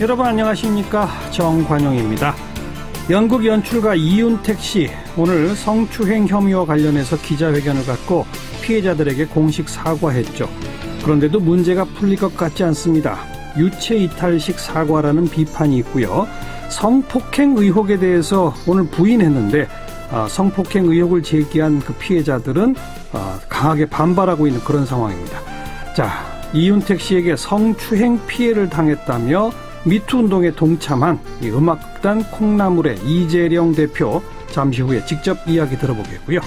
여러분 안녕하십니까, 정관용입니다. 연극 연출가 이윤택 씨, 오늘 성추행 혐의와 관련해서 기자회견을 갖고 피해자들에게 공식 사과했죠. 그런데도 문제가 풀릴 것 같지 않습니다. 유체 이탈식 사과라는 비판이 있고요. 성폭행 의혹에 대해서 오늘 부인했는데 성폭행 의혹을 제기한 그 피해자들은 강하게 반발하고 있는 그런 상황입니다. 자, 이윤택 씨에게 성추행 피해를 당했다며 미투 운동에 동참한 이 음악극단 콩나물의 이재령 대표, 잠시 후에 직접 이야기 들어보겠고요.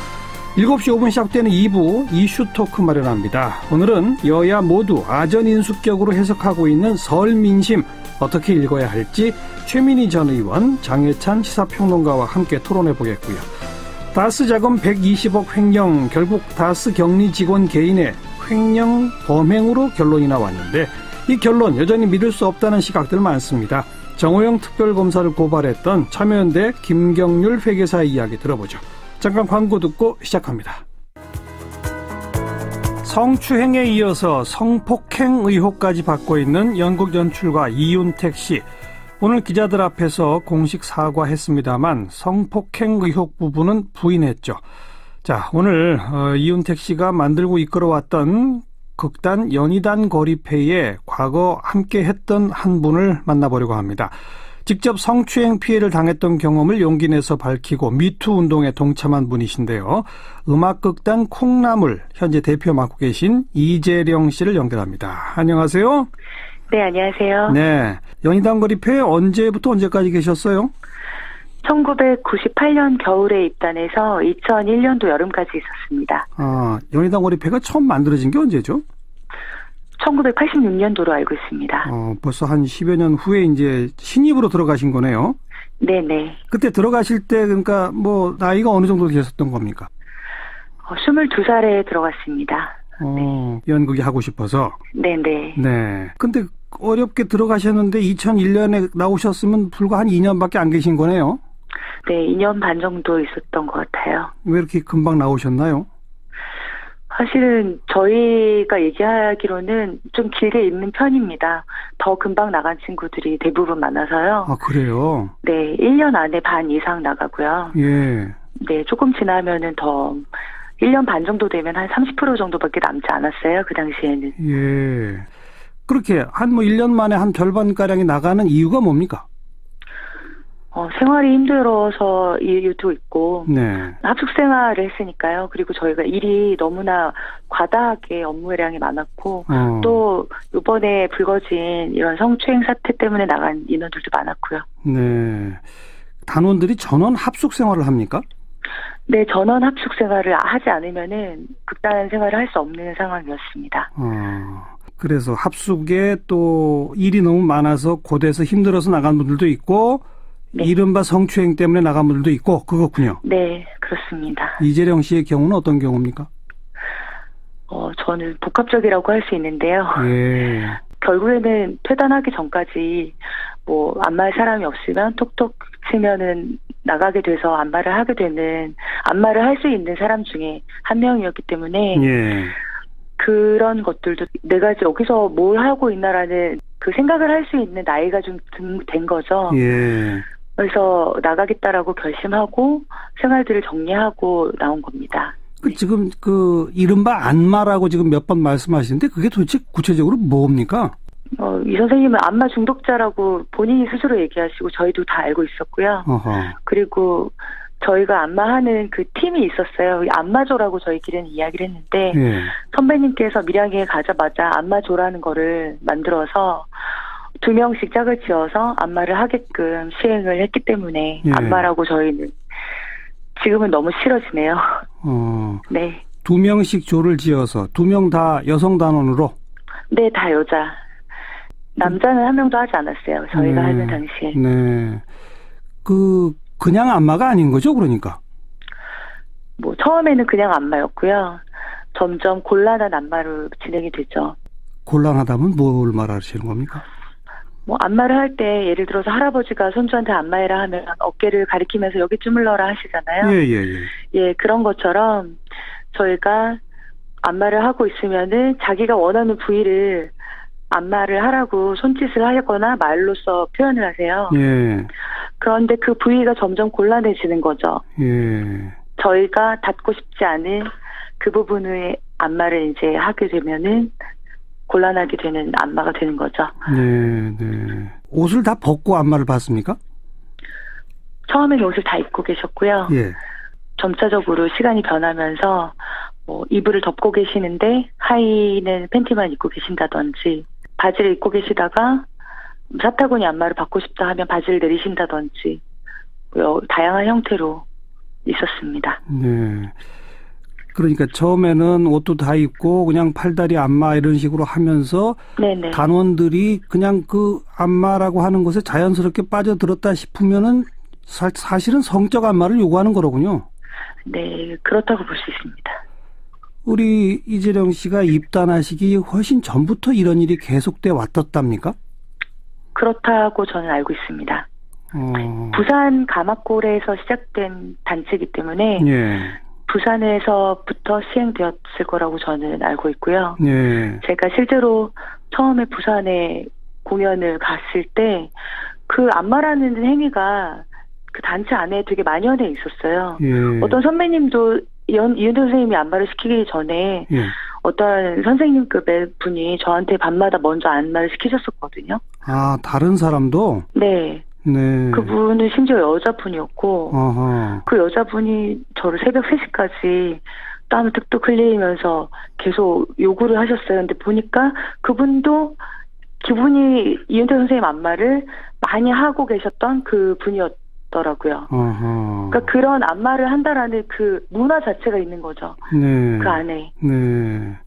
7시 5분 시작되는 2부 이슈 토크 마련합니다. 오늘은 여야 모두 아전인수격으로 해석하고 있는 설 민심 어떻게 읽어야 할지 최민희 전 의원, 장혜찬 시사평론가와 함께 토론해 보겠고요. 다스 자금 120억 횡령, 결국 다스 격리 직원 개인의 횡령 범행으로 결론이 나왔는데 이 결론 여전히 믿을 수 없다는 시각들 많습니다. 정호영 특별검사를 고발했던 참여연대 김경률 회계사의 이야기 들어보죠. 잠깐 광고 듣고 시작합니다. 성추행에 이어서 성폭행 의혹까지 받고 있는 연극 연출가 이윤택 씨. 오늘 기자들 앞에서 공식 사과했습니다만 성폭행 의혹 부분은 부인했죠. 자, 오늘 이윤택 씨가 만들고 이끌어왔던 극단 연희단 거리패에 과거 함께 했던 한 분을 만나보려고 합니다. 직접 성추행 피해를 당했던 경험을 용기 내서 밝히고 미투 운동에 동참한 분이신데요. 음악극단 콩나물 현재 대표 맡고 계신 이재령 씨를 연결합니다. 안녕하세요. 네, 안녕하세요. 네, 연희단 거리패에 언제부터 언제까지 계셨어요? 1998년 겨울에 입단해서 2001년도 여름까지 있었습니다. 연희단 거리패가 처음 만들어진 게 언제죠? 1986년도로 알고 있습니다. 벌써 한 10여 년 후에 이제 신입으로 들어가신 거네요. 네네. 그때 들어가실 때 그러니까 뭐 나이가 어느 정도 되셨던 겁니까? 22살에 들어갔습니다. 네. 연극이 하고 싶어서. 네네. 네. 근데 어렵게 들어가셨는데 2001년에 나오셨으면 불과 한 2년밖에 안 계신 거네요. 네, 2년 반 정도 있었던 것 같아요. 왜 이렇게 금방 나오셨나요? 사실은 저희가 얘기하기로는 좀 길게 있는 편입니다. 더 금방 나간 친구들이 대부분 많아서요. 아, 그래요? 네, 1년 안에 반 이상 나가고요. 예. 네, 조금 지나면은 더 1년 반 정도 되면 한 30% 정도밖에 남지 않았어요. 그 당시에는. 예. 그렇게 한 1년 만에 한 절반가량이 나가는 이유가 뭡니까? 생활이 힘들어서 이유도 있고, 네. 합숙 생활을 했으니까요. 그리고 저희가 일이 너무나 과다하게 업무량이 많았고, 또 이번에 불거진 이런 성추행 사태 때문에 나간 인원들도 많았고요. 네. 단원들이 전원 합숙 생활을 합니까? 네, 전원 합숙 생활을 하지 않으면은 극단 생활을 할 수 없는 상황이었습니다. 그래서 합숙에 또 일이 너무 많아서 고돼서 힘들어서 나간 분들도 있고, 네. 이른바 성추행 때문에 나간 분들도 있고, 그렇군요. 네, 그렇습니다. 이재령 씨의 경우는 어떤 경우입니까? 저는 복합적이라고 할 수 있는데요. 예. 결국에는 퇴단하기 전까지 뭐 안마할 사람이 없으면 톡톡 치면은 나가게 돼서 안마를 하게 되는, 안마를 할 수 있는 사람 중에 한 명이었기 때문에, 예. 그런 것들도 내가 여기서 뭘 하고 있나라는 그 생각을 할 수 있는 나이가 좀 된 거죠. 예. 그래서 나가겠다라고 결심하고 생활들을 정리하고 나온 겁니다. 지금 이른바 안마라고 지금 몇 번 말씀하시는데 그게 도대체 구체적으로 뭡니까? 이 선생님은 안마 중독자라고 본인이 스스로 얘기하시고 저희도 다 알고 있었고요. 그리고 저희가 안마하는 그 팀이 있었어요. 안마조라고 저희끼리는 이야기를 했는데, 예. 선배님께서 밀양에 가자마자 안마조라는 거를 만들어서 2명씩 짝을 지어서 안마를 하게끔 시행을 했기 때문에, 예. 안마라고 저희는 지금은 너무 싫어지네요. 네. 2명씩 조를 지어서 2명 다 여성 단원으로? 네, 다 여자. 남자는 한 명도 하지 않았어요. 저희가 네. 하는 당시에. 네. 그냥 안마가 아닌 거죠, 그러니까? 뭐 처음에는 그냥 안마였고요. 점점 곤란한 안마로 진행이 되죠. 곤란하다면 뭘 말하시는 겁니까? 뭐 안마를 할 때 예를 들어서 할아버지가 손주한테 안마해라 하면 어깨를 가리키면서 여기 주물러라 하시잖아요. 예, 그런 안마를 하라고 손짓을 하거나 말로써 표현을 하세요. 예. 그런데 그 부위가 점점 곤란해지는 거죠. 예. 저희가 닿고 싶지 않은 그 부분의 안마를 이제 하게 되면은 곤란하게 되는 안마가 되는 거죠. 네, 네. 옷을 다 벗고 안마를 받습니까? 처음에는 옷을 다 입고 계셨고요. 예. 점차적으로 시간이 변하면서 이불을 덮고 계시는데 하의는 팬티만 입고 계신다든지, 바지를 입고 계시다가 사타구니 안마를 받고 싶다 하면 바지를 내리신다든지, 다양한 형태로 있었습니다. 네. 그러니까 처음에는 옷도 다 입고 그냥 팔다리 안마 이런 식으로 하면서 네네. 단원들이 그냥 그 안마라고 하는 것에 자연스럽게 빠져들었다 싶으면은 사실은 성적 안마를 요구하는 거로군요. 네, 그렇다고 볼 수 있습니다. 우리 이재령 씨가 입단하시기 훨씬 전부터 이런 일이 계속돼 왔었답니까? 그렇다고 저는 알고 있습니다. 부산 가막골에서 시작된 단체이기 때문에 예. 부산에서부터 시행되었을 거라고 저는 알고 있고요. 예. 제가 실제로 처음에 부산에 공연을 갔을 때 그 안마라는 행위가 그 단체 안에 되게 만연해 있었어요. 예. 어떤 선배님도 이은태 선생님이 안마를 시키기 전에 예. 어떤 선생님급의 분이 저한테 밤마다 먼저 안마를 시키셨었거든요. 아, 다른 사람도? 네. 네. 그분은 심지어 여자분이었고, 어허. 그 여자분이 저를 새벽 3시까지 땀을 뚝뚝 흘리면서 계속 요구를 하셨어요. 근데 보니까 그분도 기분이 이은태 선생님 안마를 많이 하고 계셨던 그 분이었더라고요. 어허. 그러니까 그런 안마를 한다라는 그 문화 자체가 있는 거죠. 네. 그 안에. 네.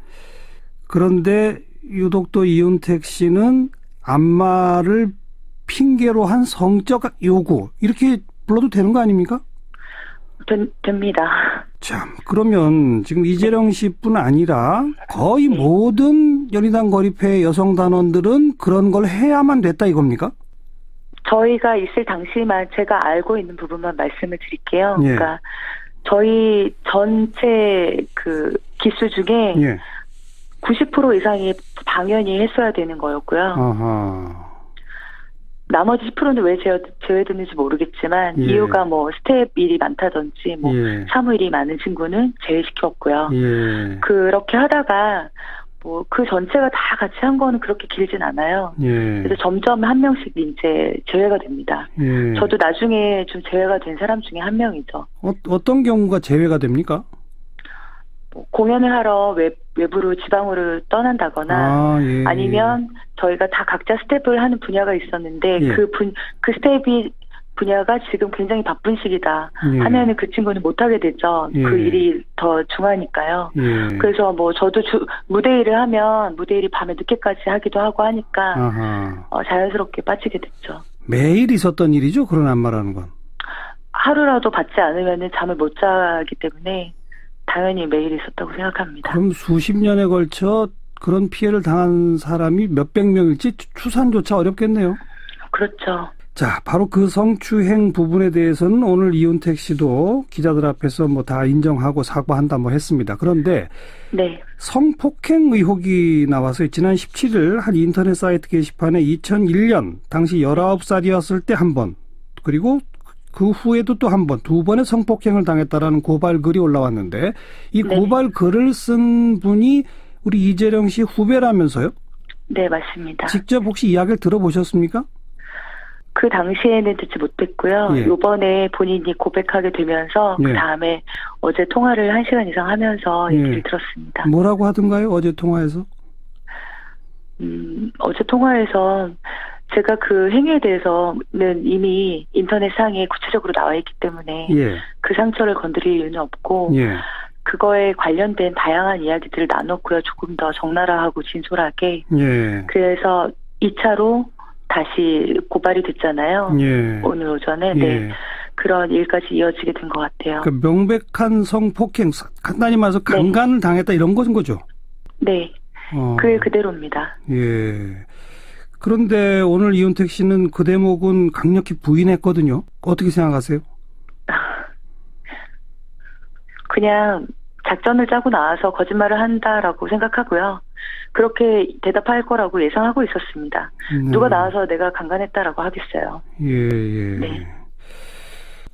그런데 유독 또 이윤택 씨는 안마를 핑계로 한 성적 요구 이렇게 불러도 되는 거 아닙니까? 됩니다. 참, 그러면 지금 이재령 씨뿐 아니라 거의 네. 모든 연희당 거리회 여성 단원들은 그런 걸 해야만 됐다 이겁니까? 저희가 있을 당시만 제가 알고 있는 부분만 말씀을 드릴게요. 예. 그러니까 저희 전체 그 기수 중에 예. 90% 이상이 당연히 했어야 되는 거였고요. 아하. 나머지 10%는 왜 제외됐는지 모르겠지만 예. 이유가 뭐 스텝 일이 많다든지 뭐 예. 사무 일이 많은 친구는 제외시켰고요. 예. 그렇게 하다가 뭐 그 전체가 다 같이 한 거는 그렇게 길진 않아요. 예. 그래서 점점 한 명씩 이제 제외가 됩니다. 예. 저도 나중에 좀 제외가 된 사람 중에 한 명이죠. 어떤 경우가 제외가 됩니까? 공연을 하러 외부로 지방으로 떠난다거나 예. 아니면 저희가 다 각자 스텝을 하는 분야가 있었는데 예. 그 스텝이 분야가 지금 굉장히 바쁜 시기다 예. 하면은 그 친구는 못하게 되죠. 예. 그 일이 더 중하니까요. 예. 그래서 뭐 저도 무대 일을 하면 무대 일이 밤에 늦게까지 하기도 하고 하니까 자연스럽게 빠지게 됐죠. 매일 있었던 일이죠, 그런 안마라는 건. 하루라도 받지 않으면은 잠을 못 자기 때문에 당연히 매일 있었다고 생각합니다. 그럼 수십 년에 걸쳐 그런 피해를 당한 사람이 몇백 명일지 추산조차 어렵겠네요. 그렇죠. 자, 바로 그 성추행 부분에 대해서는 오늘 이윤택 씨도 기자들 앞에서 뭐 다 인정하고 사과한다 뭐 했습니다. 그런데 네. 성폭행 의혹이 나와서 지난 17일 한 인터넷 사이트 게시판에 2001년 당시 19살이었을 때 한 번, 그리고 그 후에도 또 한 번, 두 번의 성폭행을 당했다라는 고발 글이 올라왔는데 이 고발 글을 쓴 분이 우리 이재령 씨 후배라면서요? 네, 맞습니다. 직접 혹시 이야기를 들어보셨습니까? 그 당시에는 듣지 못했고요. 예. 이번에 본인이 고백하게 되면서 그 다음에 어제 통화를 1시간 이상 하면서 얘기를 들었습니다. 뭐라고 하던가요? 어제 통화에서? 어제 통화에서 제가 그 행위에 대해서는 이미 인터넷상에 구체적으로 나와 있기 때문에 그 상처를 건드릴 이유는 없고 그거에 관련된 다양한 이야기들을 나눴고요. 조금 더 적나라하고 진솔하게. 그래서 2차로 다시 고발이 됐잖아요. 오늘 오전에. 네. 그런 일까지 이어지게 된 것 같아요. 그 명백한 성폭행, 간단히 말해서 강간을 당했다 이런 것인 거죠? 네. 그 그대로입니다. 예. 그런데 오늘 이윤택 씨는 그 대목은 강력히 부인했거든요. 어떻게 생각하세요? 그냥 작전을 짜고 나와서 거짓말을 한다라고 생각하고요. 그렇게 대답할 거라고 예상하고 있었습니다. 누가 나와서 내가 강간했다라고 하겠어요. 예. 네.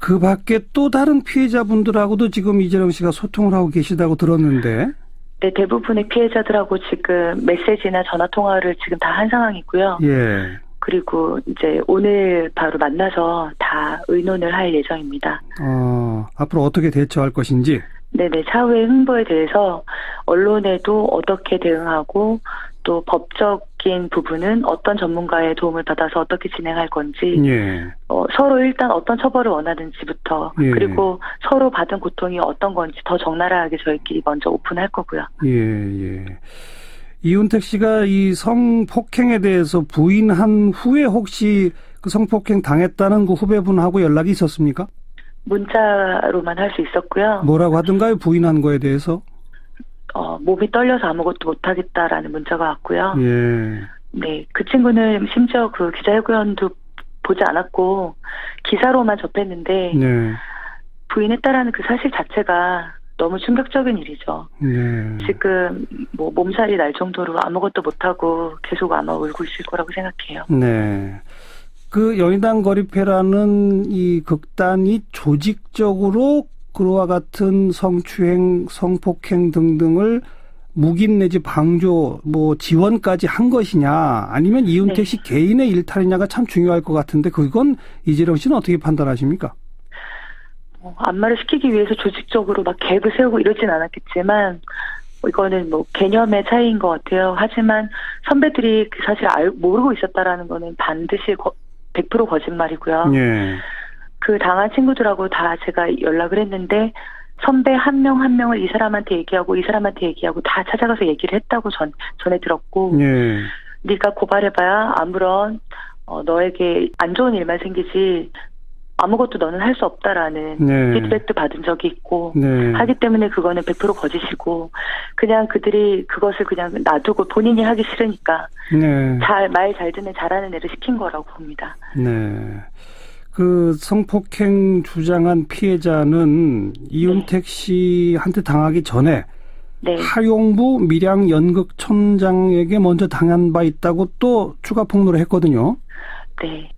그 밖에 또 다른 피해자분들하고도 지금 이재령 씨가 소통을 하고 계시다고 들었는데. 네, 대부분의 피해자들하고 지금 메시지나 전화 통화를 지금 다 한 상황이고요. 예. 그리고 이제 오늘 바로 만나서 다 의논을 할 예정입니다. 앞으로 어떻게 대처할 것인지? 네네, 차후의 흥보에 대해서 언론에도 어떻게 대응하고 또 법적인 부분은 어떤 전문가의 도움을 받아서 어떻게 진행할 건지 예. 서로 일단 어떤 처벌을 원하는지부터 예. 그리고 서로 받은 고통이 어떤 건지 더 적나라하게 저희끼리 먼저 오픈할 거고요. 예. 이윤택 씨가 이 성폭행에 대해서 부인한 후에 혹시 그 성폭행 당했다는 그 후배분하고 연락이 있었습니까? 문자로만 할 수 있었고요. 뭐라고 하던가요? 부인한 거에 대해서? 몸이 떨려서 아무것도 못하겠다라는 문자가 왔고요. 예. 네, 그 친구는 심지어 그 기자회견도 보지 않았고 기사로만 접했는데 네. 부인했다라는 그 사실 자체가 너무 충격적인 일이죠. 네. 지금 뭐 몸살이 날 정도로 아무것도 못하고 계속 아마 울고 있을 거라고 생각해요. 네. 그 여의당 거리패라는 이 극단이 조직적으로 그와 같은 성추행, 성폭행 등등을 묵인 내지 방조, 지원까지 한 것이냐, 아니면 이윤택 씨 개인의 일탈이냐가 참 중요할 것 같은데, 그건 이재령 씨는 어떻게 판단하십니까? 안마를 시키기 위해서 조직적으로 막 계획을 세우고 이러진 않았겠지만, 이거는 개념의 차이인 것 같아요. 하지만 선배들이 그 사실 모르고 있었다라는 거는 반드시 100% 거짓말이고요. 예. 그 당한 친구들하고 다 제가 연락을 했는데 선배 한 명 한 명을 이 사람한테 얘기하고 이 사람한테 얘기하고 다 찾아가서 얘기를 했다고 전해 들었고 예. 네가 고발해봐야 아무런 너에게 안 좋은 일만 생기지 아무것도 너는 할 수 없다라는 피드백도 받은 적이 있고 하기 때문에 그거는 100% 거짓이고 그냥 그들이 그것을 그냥 놔두고 본인이 하기 싫으니까 말 잘 듣는 잘하는 애를 시킨 거라고 봅니다. 네. 그 성폭행 주장한 피해자는 이윤택 씨한테 당하기 전에 하용부 밀양 연극촌장에게 먼저 당한 바 있다고 또 추가 폭로를 했거든요. 네.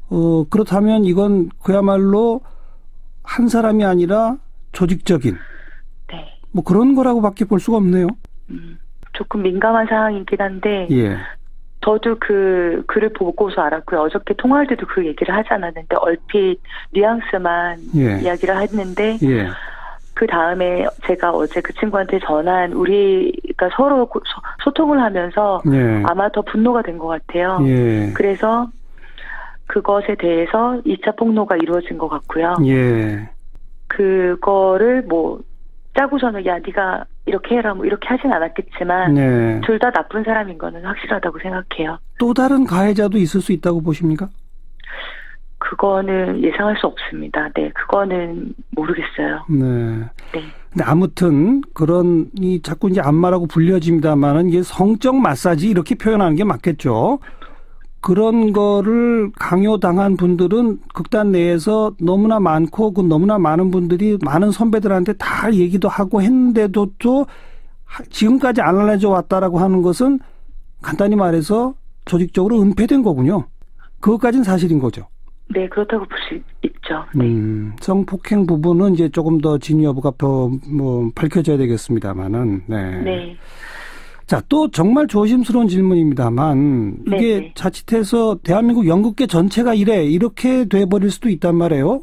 그렇다면 이건 그야말로 한 사람이 아니라 조직적인 그런 거라고밖에 볼 수가 없네요. 조금 민감한 상황이긴 한데 저도 그 글을 보고서 알았고요. 어저께 통화할 때도 그 얘기를 하지 않았는데 얼핏 뉘앙스만 이야기를 했는데 그 다음에 제가 어제 그 친구한테 전한 우리가 서로 소통을 하면서 아마 더 분노가 된 것 같아요. 그래서 그것에 대해서 2차 폭로가 이루어진 것 같고요. 그거를 짜고서는 야 네가 이렇게 해라 이렇게 하진 않았겠지만 둘 다 나쁜 사람인 거는 확실하다고 생각해요. 또 다른 가해자도 있을 수 있다고 보십니까? 그거는 예상할 수 없습니다. 네, 그거는 모르겠어요. 네. 근데 아무튼 자꾸 이제 안마라고 불려집니다만은 이게 성적 마사지 이렇게 표현하는 게 맞겠죠. 그런 거를 강요당한 분들은 극단 내에서 너무나 많고 그 너무나 많은 분들이 많은 선배들한테 다 얘기도 하고 했는데도 또 지금까지 안 알려져 왔다라고 하는 것은 간단히 말해서 조직적으로 은폐된 거군요. 그것까지는 사실인 거죠. 네, 그렇다고 볼 수 있죠. 성폭행 부분은 이제 조금 더 진위 여부가 더 밝혀져야 되겠습니다만은. 네. 자, 또 정말 조심스러운 질문입니다만 이게 자칫해서 대한민국 연극계 전체가 이렇게 돼버릴 수도 있단 말이에요.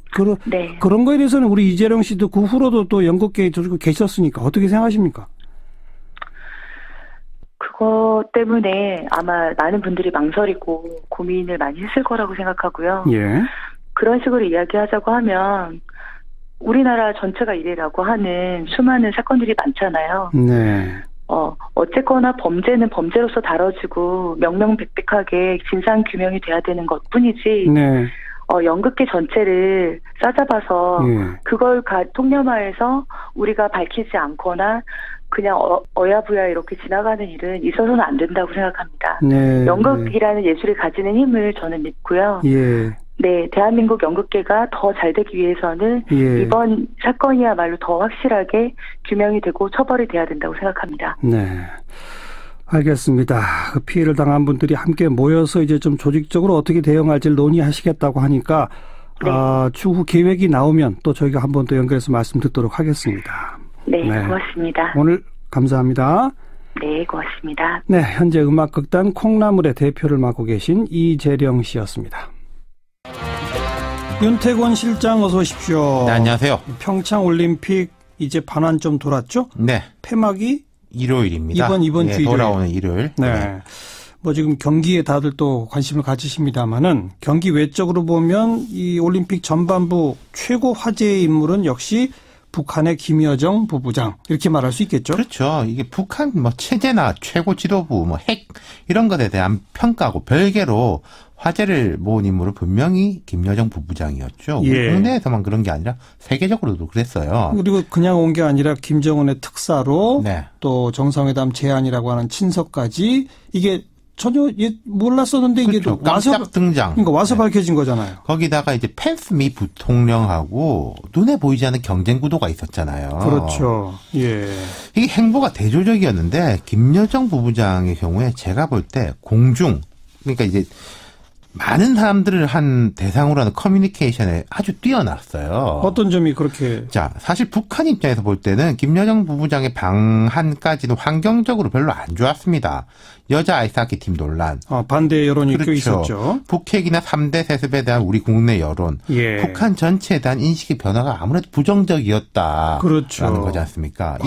그런 거에 대해서는 우리 이재령 씨도 그 후로도 또 연극계에 계셨으니까 어떻게 생각하십니까? 그거 때문에 아마 많은 분들이 망설이고 고민을 많이 했을 거라고 생각하고요. 그런 식으로 이야기하자고 하면 우리나라 전체가 이래라고 하는 수많은 사건들이 많잖아요. 어쨌거나 범죄는 범죄로서 다뤄지고 명명백백하게 진상규명이 돼야 되는 것뿐이지 연극계 전체를 싸잡아서 그걸 통념하에서 우리가 밝히지 않거나 그냥 어야부야 이렇게 지나가는 일은 있어서는 안 된다고 생각합니다. 연극이라는 예술이 가지는 힘을 저는 믿고요. 네, 대한민국 연극계가 더 잘 되기 위해서는 이번 사건이야말로 더 확실하게 규명이 되고 처벌이 돼야 된다고 생각합니다. 네. 알겠습니다. 그 피해를 당한 분들이 함께 모여서 이제 좀 조직적으로 어떻게 대응할지를 논의하시겠다고 하니까 네. 추후 계획이 나오면 또 저희가 한 번 더 연결해서 말씀 듣도록 하겠습니다. 네, 고맙습니다. 오늘 감사합니다. 네, 고맙습니다. 네, 현재 음악극단 콩나물의 대표를 맡고 계신 이재령 씨였습니다. 윤태권 실장 어서 오십시오. 네, 안녕하세요. 평창올림픽 이제 반환 좀 돌았죠? 네. 폐막이 일요일입니다. 이번 주 일요일. 돌아오는 일요일. 네. 뭐 지금 경기에 다들 또 관심을 가지십니다만은 경기 외적으로 보면 이 올림픽 전반부 최고 화제의 인물은 역시 북한의 김여정 부부장 이렇게 말할 수 있겠죠. 그렇죠. 이게 북한 뭐 체제나 최고 지도부 뭐 핵 이런 것에 대한 평가하고 별개로 화제를 모은 인물은 분명히 김여정 부부장이었죠. 예. 국내에서만 그런 게 아니라 세계적으로도 그랬어요. 그리고 그냥 온 게 아니라 김정은의 특사로 네. 또 정상회담 제안이라고 하는 친서까지 이게 전혀 몰랐었는데 이게 그렇죠. 와서 깜짝 등장. 그러니까 와서 네. 밝혀진 거잖아요. 거기다가 이제 펜스 미 부통령하고 눈에 보이지 않는 경쟁 구도가 있었잖아요. 그렇죠. 예. 이게 행보가 대조적이었는데 김여정 부부장의 경우에 제가 볼 때 공중 그러니까 이제 많은 사람들을 한 대상으로 하는 커뮤니케이션에 아주 뛰어났어요. 어떤 점이 그렇게? 자, 사실 북한 입장에서 볼 때는 김여정 부부장의 방한까지는 환경적으로 별로 안 좋았습니다. 여자 아이스하키 팀 논란. 반대 여론이 그렇죠. 꽤 있었죠. 북핵이나 3대 세습에 대한 우리 국내 여론. 예. 북한 전체에 대한 인식의 변화가 아무래도 부정적이었다. 그렇죠. 라는 거지 않습니까?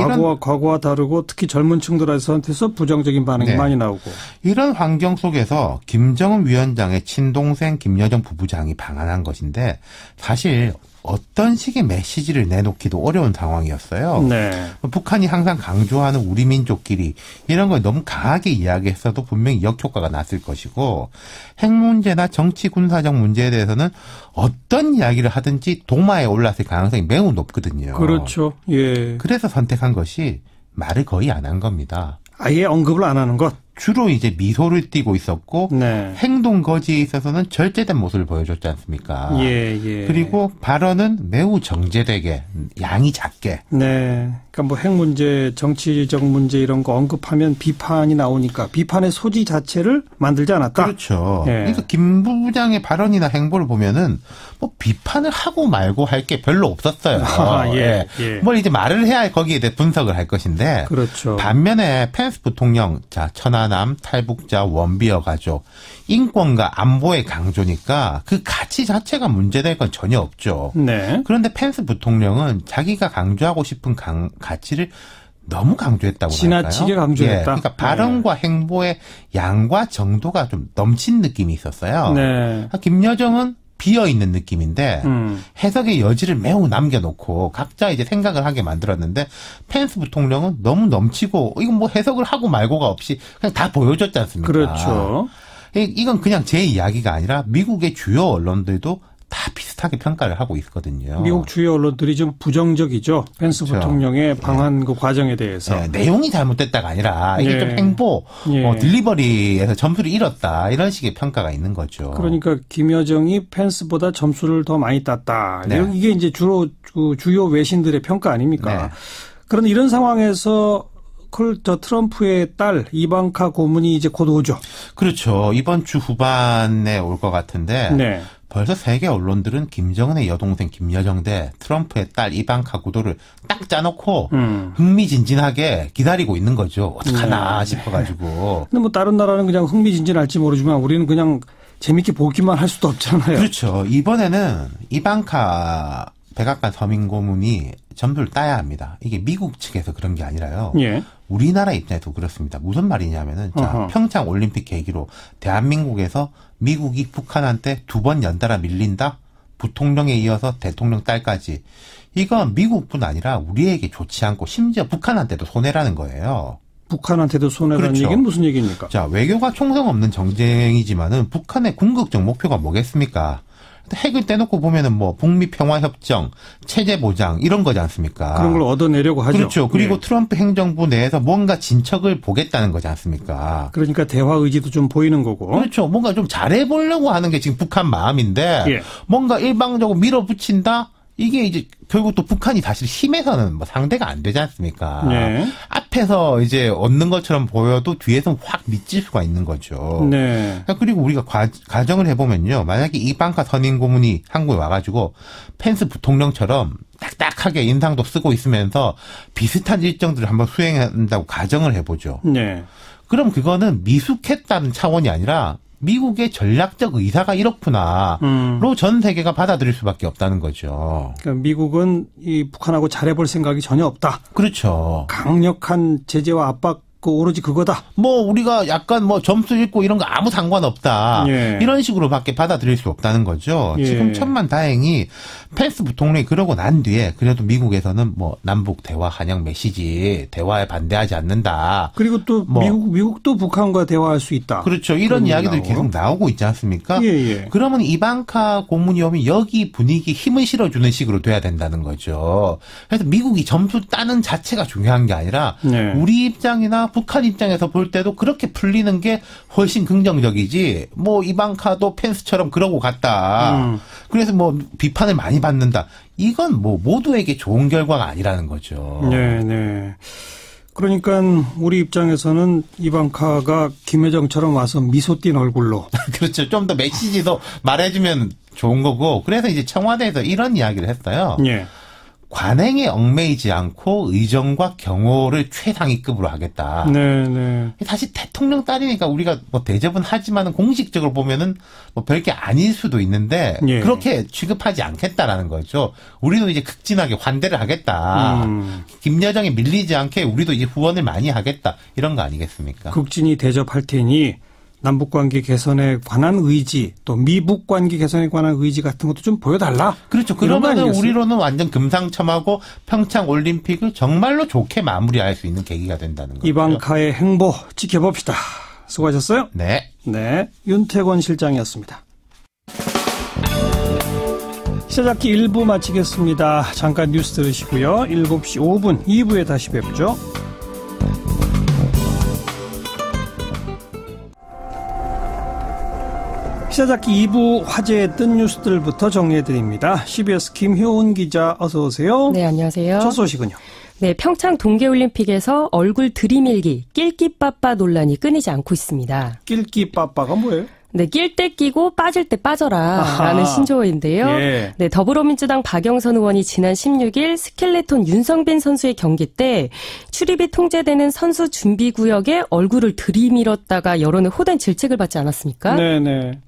과거와 다르고 특히 젊은 층들한테서 부정적인 반응이 네. 많이 나오고. 이런 환경 속에서 김정은 위원장의 친동생 김여정 부부장이 방한한 것인데 사실 어떤 식의 메시지를 내놓기도 어려운 상황이었어요. 네. 북한이 항상 강조하는 우리 민족끼리 이런 걸 너무 강하게 이야기했어도 분명히 역효과가 났을 것이고 핵 문제나 정치 군사적 문제에 대해서는 어떤 이야기를 하든지 도마에 올랐을 가능성이 매우 높거든요. 그렇죠. 예. 그래서 선택한 것이 말을 거의 안 한 겁니다. 아예 언급을 안 하는 것. 주로 이제 미소를 띠고 있었고 네. 행동 거지에 있어서는 절제된 모습을 보여줬지 않습니까? 예. 그리고 발언은 매우 정제되게 양이 작게. 네. 그러니까 뭐 핵 문제, 정치적 문제 이런 거 언급하면 비판이 나오니까 비판의 소지 자체를 만들지 않았다. 그렇죠. 예. 그러니까 김 부부장의 발언이나 행보를 보면은 뭐 비판을 하고 말고 할 게 별로 없었어요. 예. 뭘 이제 말을 해야 거기에 대해 분석을 할 것인데. 그렇죠. 반면에 펜스 부통령, 자, 천안함, 탈북자, 원비어 가족, 인권과 안보의 강조니까 그 가치 자체가 문제될 건 전혀 없죠. 네. 그런데 펜스 부통령은 자기가 강조하고 싶은 가치를 너무 강조했다고 할까요? 지나치게 강조했다. 예, 그러니까 발언과 행보의 양과 정도가 좀 넘친 느낌이 있었어요. 네. 김여정은 비어있는 느낌인데 해석의 여지를 매우 남겨놓고 각자 이제 생각을 하게 만들었는데 펜스 부통령은 너무 넘치고 이건 뭐 해석을 하고 말고가 없이 그냥 다 보여줬지 않습니까? 그렇죠. 이건 그냥 제 이야기가 아니라 미국의 주요 언론들도 다 비슷하게 평가를 하고 있거든요. 미국 주요 언론들이 좀 부정적이죠. 펜스 그렇죠. 부통령의 방한 그 과정에 대해서. 네, 내용이 잘못됐다가 아니라 이게 예. 좀 행보, 예. 딜리버리에서 점수를 잃었다 이런 식의 평가가 있는 거죠. 그러니까 김여정이 펜스보다 점수를 더 많이 땄다. 네. 이게 이제 주요 외신들의 평가 아닙니까? 네. 그런데 이런 상황에서 트럼프의 딸 이방카 고문이 이제 곧 오죠. 그렇죠. 이번 주 후반에 올 것 같은데 네. 벌써 세계 언론들은 김정은의 여동생 김여정 대 트럼프의 딸 이방카 구도를 딱 짜놓고 흥미진진하게 기다리고 있는 거죠. 어떡하나 싶어가지고. 근데 뭐 다른 나라는 그냥 흥미진진할지 모르지만 우리는 그냥 재밌게 보기만 할 수도 없잖아요. 그렇죠. 이번에는 이방카 백악관 서민 고문이 점수를 따야 합니다. 이게 미국 측에서 그런 게 아니라요. 예. 우리나라 입장에서 그렇습니다. 무슨 말이냐면은 자, 평창 올림픽 계기로 대한민국에서 미국이 북한한테 2번 연달아 밀린다. 부통령에 이어서 대통령 딸까지. 이건 미국뿐 아니라 우리에게 좋지 않고 심지어 북한한테도 손해라는 거예요. 북한한테도 손해라는 그렇죠. 얘기는 무슨 얘기입니까? 자, 외교가 총성 없는 정쟁이지만은 북한의 궁극적 목표가 뭐겠습니까? 핵을 떼놓고 보면은 뭐 북미 평화 협정, 체제 보장 이런 거지 않습니까? 그런 걸 얻어내려고 하죠. 그렇죠. 그리고 예. 트럼프 행정부 내에서 뭔가 진척을 보겠다는 거지 않습니까? 그러니까 대화 의지도 좀 보이는 거고. 그렇죠. 뭔가 좀 잘해보려고 하는 게 지금 북한 마음인데 예. 뭔가 일방적으로 밀어붙인다? 이게 이제 결국 또 북한이 사실 힘에서는 뭐 상대가 안 되지 않습니까? 네. 앞에서 이제 얻는 것처럼 보여도 뒤에서 확 미칠 수가 있는 거죠. 네. 그리고 우리가 가정을 해보면요. 만약에 이방카 선임 고문이 한국에 와가지고 펜스 부통령처럼 딱딱하게 인상도 쓰고 있으면서 비슷한 일정들을 한번 수행한다고 가정을 해보죠. 네. 그럼 그거는 미숙했다는 차원이 아니라 미국의 전략적 의사가 이렇구나로 전 세계가 받아들일 수밖에 없다는 거죠. 그러니까 미국은 이 북한하고 잘해볼 생각이 전혀 없다. 그렇죠. 강력한 제재와 압박 오로지 그거다. 뭐 우리가 약간 뭐 점수 읽고 이런 거 아무 상관없다. 예. 이런 식으로밖에 받아들일 수 없다는 거죠. 예. 지금 천만다행히 펜스 부통령이 그러고 난 뒤에 그래도 미국에서는 뭐 남북 대화 한양 메시지 대화에 반대하지 않는다. 그리고 또 뭐 미국도 북한과 대화할 수 있다. 그렇죠. 이런 이야기들이 계속 나오고 있지 않습니까? 예. 그러면 이방카 고문이 오면 여기 분위기 힘을 실어주는 식으로 돼야 된다는 거죠. 그래서 미국이 점수 따는 자체가 중요한 게 아니라 네. 우리 입장이나 북한 입장에서 볼 때도 그렇게 풀리는 게 훨씬 긍정적이지. 뭐 이방카도 펜스처럼 그러고 갔다. 그래서 뭐 비판을 많이 받는다. 이건 뭐 모두에게 좋은 결과가 아니라는 거죠. 네. 그러니까 우리 입장에서는 이방카가 김여정처럼 와서 미소 띈 얼굴로. 그렇죠. 좀 더 메시지도 말해주면 좋은 거고. 그래서 이제 청와대에서 이런 이야기를 했어요. 예. 관행에 얽매이지 않고 의정과 경호를 최상위급으로 하겠다. 네. 사실 대통령 딸이니까 우리가 뭐 대접은 하지만은 공식적으로 보면은 뭐 별게 아닐 수도 있는데 예. 그렇게 취급하지 않겠다라는 거죠. 우리도 이제 극진하게 환대를 하겠다. 김여정에 밀리지 않게 우리도 이제 후원을 많이 하겠다. 이런 거 아니겠습니까? 극진히 대접할 테니 남북관계 개선에 관한 의지 또 미북관계 개선에 관한 의지 같은 것도 좀 보여달라. 그렇죠. 그러면 우리로는 완전 금상첨화고 평창 올림픽을 정말로 좋게 마무리할 수 있는 계기가 된다는 거죠. 이방카의 행보 지켜봅시다. 수고하셨어요. 네. 윤태권 실장이었습니다. 시사잡기 1부 마치겠습니다. 잠깐 뉴스 들으시고요. 7시 5분 2부에 다시 뵙죠. 시사잡기 2부 화제의 뜬 뉴스들부터 정리해드립니다. CBS 김효은 기자 어서 오세요. 네, 안녕하세요. 첫 소식은요. 네, 평창 동계올림픽에서 얼굴 들이밀기, 낄끼빠빠 논란이 끊이지 않고 있습니다. 낄끼빠빠가 뭐예요? 네, 낄 때 끼고 빠질 때 빠져라라는 신조어인데요. 예. 네, 더불어민주당 박영선 의원이 지난 16일 스켈레톤 윤성빈 선수의 경기 때 출입이 통제되는 선수 준비구역에 얼굴을 들이밀었다가 여론의 호된 질책을 받지 않았습니까? 네네.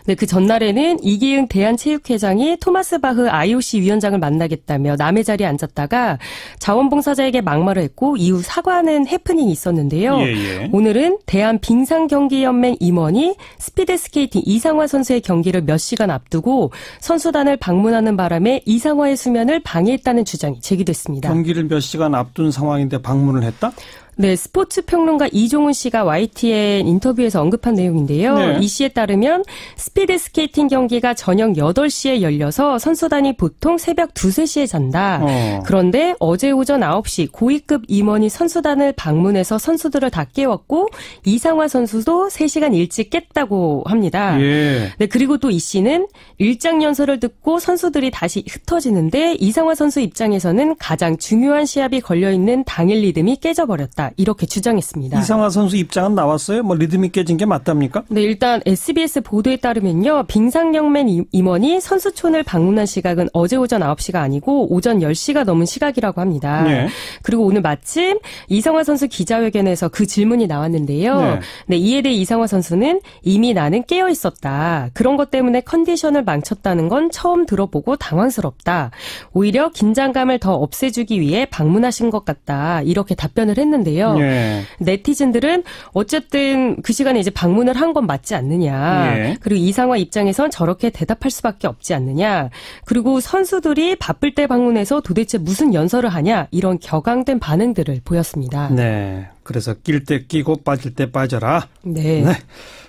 네, 그 전날에는 이기흥 대한체육회장이 토마스 바흐 IOC 위원장을 만나겠다며 남의 자리에 앉았다가 자원봉사자에게 막말을 했고 이후 사과하는 해프닝이 있었는데요. 예. 오늘은 대한빙상경기연맹 임원이 스피드 스케이팅 이상화 선수의 경기를 몇 시간 앞두고 선수단을 방문하는 바람에 이상화의 수면을 방해했다는 주장이 제기됐습니다. 경기를 몇 시간 앞둔 상황인데 방문을 했다? 네, 스포츠 평론가 이종훈 씨가 YTN 인터뷰에서 언급한 내용인데요. 네. 이 씨에 따르면 스피드 스케이팅 경기가 저녁 8시에 열려서 선수단이 보통 새벽 2, 3시에 잔다. 그런데 어제 오전 9시 고위급 임원이 선수단을 방문해서 선수들을 다 깨웠고 이상화 선수도 3시간 일찍 깼다고 합니다. 예. 네, 그리고 또 이 씨는 일장 연설을 듣고 선수들이 다시 흩어지는데 이상화 선수 입장에서는 가장 중요한 시합이 걸려있는 당일 리듬이 깨져버렸다. 이렇게 주장했습니다. 이상화 선수 입장은 나왔어요? 뭐 리듬이 깨진 게 맞답니까? 네, 일단 SBS 보도에 따르면요. 빙상연맹 임원이 선수촌을 방문한 시각은 어제 오전 9시가 아니고 오전 10시가 넘은 시각이라고 합니다. 네. 그리고 오늘 마침 이상화 선수 기자회견에서 그 질문이 나왔는데요. 네, 이에 대해 이상화 선수는 이미 나는 깨어 있었다. 그런 것 때문에 컨디션을 망쳤다는 건 처음 들어보고 당황스럽다. 오히려 긴장감을 더 없애주기 위해 방문하신 것 같다. 이렇게 답변을 했는데요. 예. 네티즌들은 어쨌든 그 시간에 이제 방문을 한 건 맞지 않느냐. 예. 그리고 이상화 입장에선 저렇게 대답할 수밖에 없지 않느냐. 그리고 선수들이 바쁠 때 방문해서 도대체 무슨 연설을 하냐. 이런 격앙된 반응들을 보였습니다. 네. 그래서 낄 때 끼고 빠질 때 빠져라. 네.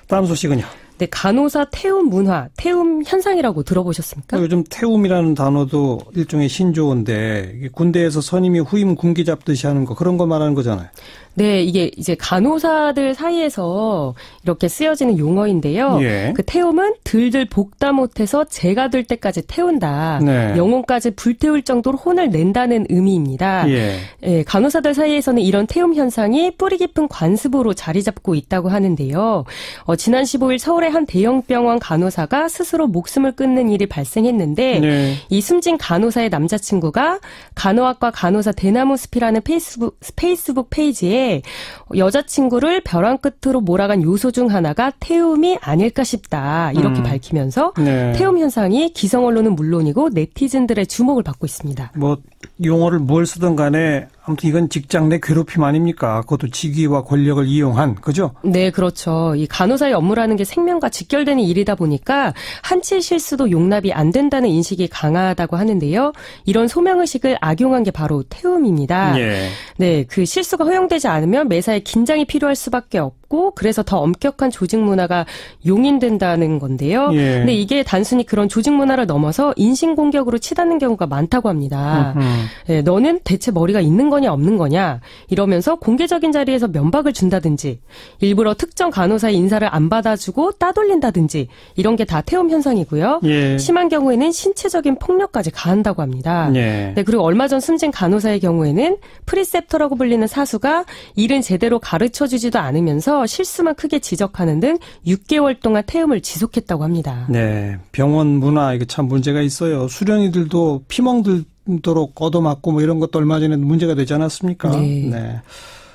다음 소식은요. 네, 간호사 태움 문화, 태움 현상이라고 들어보셨습니까? 요즘 태움이라는 단어도 일종의 신조어인데 이게 군대에서 선임이 후임 군기 잡듯이 하는 거 그런 거 말하는 거잖아요. 네, 이게 이제 간호사들 사이에서 이렇게 쓰여지는 용어인데요. 예. 그 태움은 들들 볶다 못해서 재가 될 때까지 태운다. 네. 영혼까지 불태울 정도로 혼을 낸다는 의미입니다. 예. 예, 간호사들 사이에서는 이런 태움 현상이 뿌리 깊은 관습으로 자리 잡고 있다고 하는데요. 지난 15일 서울의 한 대형 병원 간호사가 스스로 목숨을 끊는 일이 발생했는데 네. 이 숨진 간호사의 남자친구가 간호학과 간호사 대나무 숲이라는 페이스북 페이지에 여자친구를 벼랑 끝으로 몰아간 요소 중 하나가 태움이 아닐까 싶다. 이렇게 밝히면서 네. 태움 현상이 기성 언론은 물론이고 네티즌들의 주목을 받고 있습니다. 뭐 용어를 뭘 쓰든 간에 아무튼 이건 직장 내 괴롭힘 아닙니까? 그것도 직위와 권력을 이용한, 그죠? 네, 그렇죠. 이 간호사의 업무라는 게 생명과 직결되는 일이다 보니까 한치의 실수도 용납이 안 된다는 인식이 강하다고 하는데요. 이런 소명의식을 악용한 게 바로 태움입니다. 예. 네, 그 실수가 허용되지 않으면 매사에 긴장이 필요할 수밖에 없고 그래서 더 엄격한 조직 문화가 용인된다는 건데요. 예. 근데 이게 단순히 그런 조직 문화를 넘어서 인신공격으로 치닫는 경우가 많다고 합니다. 네, 너는 대체 머리가 있는 거냐 없는 거냐 이러면서 공개적인 자리에서 면박을 준다든지 일부러 특정 간호사의 인사를 안 받아주고 따돌린다든지 이런 게 다 태움 현상이고요. 예. 심한 경우에는 신체적인 폭력까지 가한다고 합니다. 예. 네, 그리고 얼마 전 숨진 간호사의 경우에는 프리셉터라고 불리는 사수가 일은 제대로 가르쳐주지도 않으면서 실수만 크게 지적하는 등 6개월 동안 태움을 지속했다고 합니다. 네, 병원 문화 이게 참 문제가 있어요. 수련이들도 피멍들도록 얻어맞고 뭐 이런 것도 얼마 전에 문제가 되지 않았습니까? 네. 네.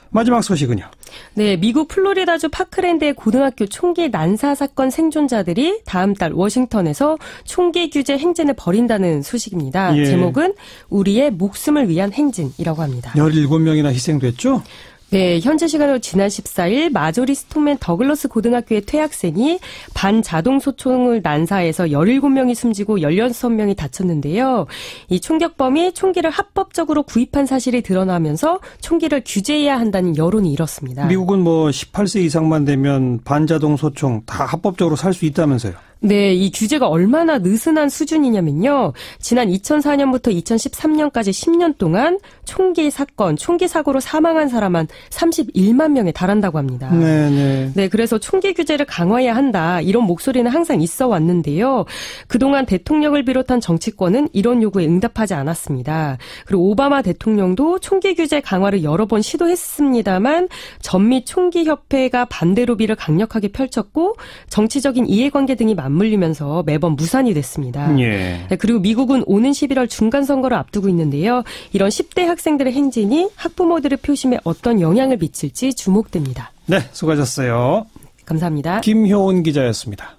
마지막 소식은요. 네, 미국 플로리다주 파크랜드의 고등학교 총기 난사 사건 생존자들이 다음 달 워싱턴에서 총기 규제 행진을 벌인다는 소식입니다. 예. 제목은 우리의 목숨을 위한 행진이라고 합니다. 17명이나 희생됐죠? 네, 현재 시간으로 지난 14일 마조리 스톤맨 더글러스 고등학교의 퇴학생이 반자동 소총을 난사해서 17명이 숨지고 16명이 다쳤는데요. 이 총격범이 총기를 합법적으로 구입한 사실이 드러나면서 총기를 규제해야 한다는 여론이 일었습니다. 미국은 뭐 18세 이상만 되면 반자동 소총 다 합법적으로 살 수 있다면서요? 네, 이 규제가 얼마나 느슨한 수준이냐면요. 지난 2004년부터 2013년까지 10년 동안 총기 사건, 총기 사고로 사망한 사람은 31만 명에 달한다고 합니다. 네네. 네, 그래서 총기 규제를 강화해야 한다. 이런 목소리는 항상 있어 왔는데요. 그동안 대통령을 비롯한 정치권은 이런 요구에 응답하지 않았습니다. 그리고 오바마 대통령도 총기 규제 강화를 여러 번 시도했습니다만 전미 총기협회가 반대 로비를 강력하게 펼쳤고 정치적인 이해관계 등이 맞물리면서 매번 무산이 됐습니다. 예. 네, 그리고 미국은 오는 11월 중간선거를 앞두고 있는데요. 이런 10대 학생들의 행진이 학부모들의 표심에 어떤 영향을 미칠지 주목됩니다. 네, 수고하셨어요. 감사합니다. 김효은 기자였습니다.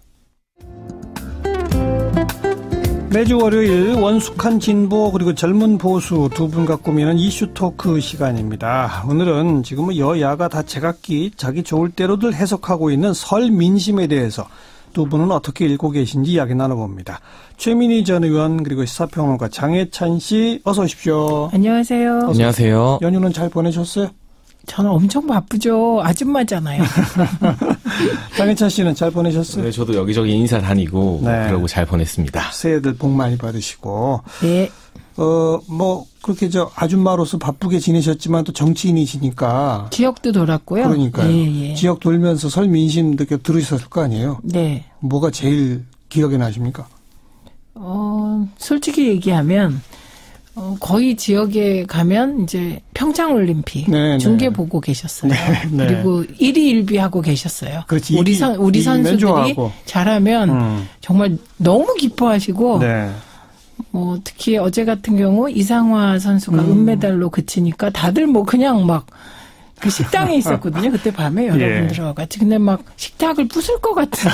매주 월요일 원숙한 진보 그리고 젊은 보수 두 분과 꾸미는 이슈 토크 시간입니다. 오늘은 지금 여야가 다 제각기 자기 좋을 대로들 해석하고 있는 설 민심에 대해서 두 분은 어떻게 읽고 계신지 이야기 나눠봅니다. 최민희 전 의원 그리고 시사평론가 장혜찬 씨 어서 오십시오. 안녕하세요. 안녕하세요. 연휴는 잘 보내셨어요? 저는 엄청 바쁘죠. 아줌마잖아요. 장혜찬 씨는 잘 보내셨어요? 네, 저도 여기저기 인사 다니고 그러고 잘 보냈습니다. 새해들 복 많이 받으시고. 네. 뭐 그렇게 아줌마로서 바쁘게 지내셨지만 또 정치인이시니까 지역도 돌았고요. 그러니까요. 예. 지역 돌면서 설 민심 이렇게 들으셨을 거 아니에요. 네. 뭐가 제일 기억에 나십니까? 솔직히 얘기하면 거의 지역에 가면 이제 평창올림픽 중계 보고 계셨어요. 그리고 일희일비하고 계셨어요. 그렇지. 우리 선수들이 잘하면 정말 너무 기뻐하시고. 네. 특히 어제 같은 경우 이상화 선수가 은메달로 그치니까 다들 그냥 그 식당에 있었거든요. 그때 밤에 여러분들하고 같이. 근데 식탁을 부술 것 같은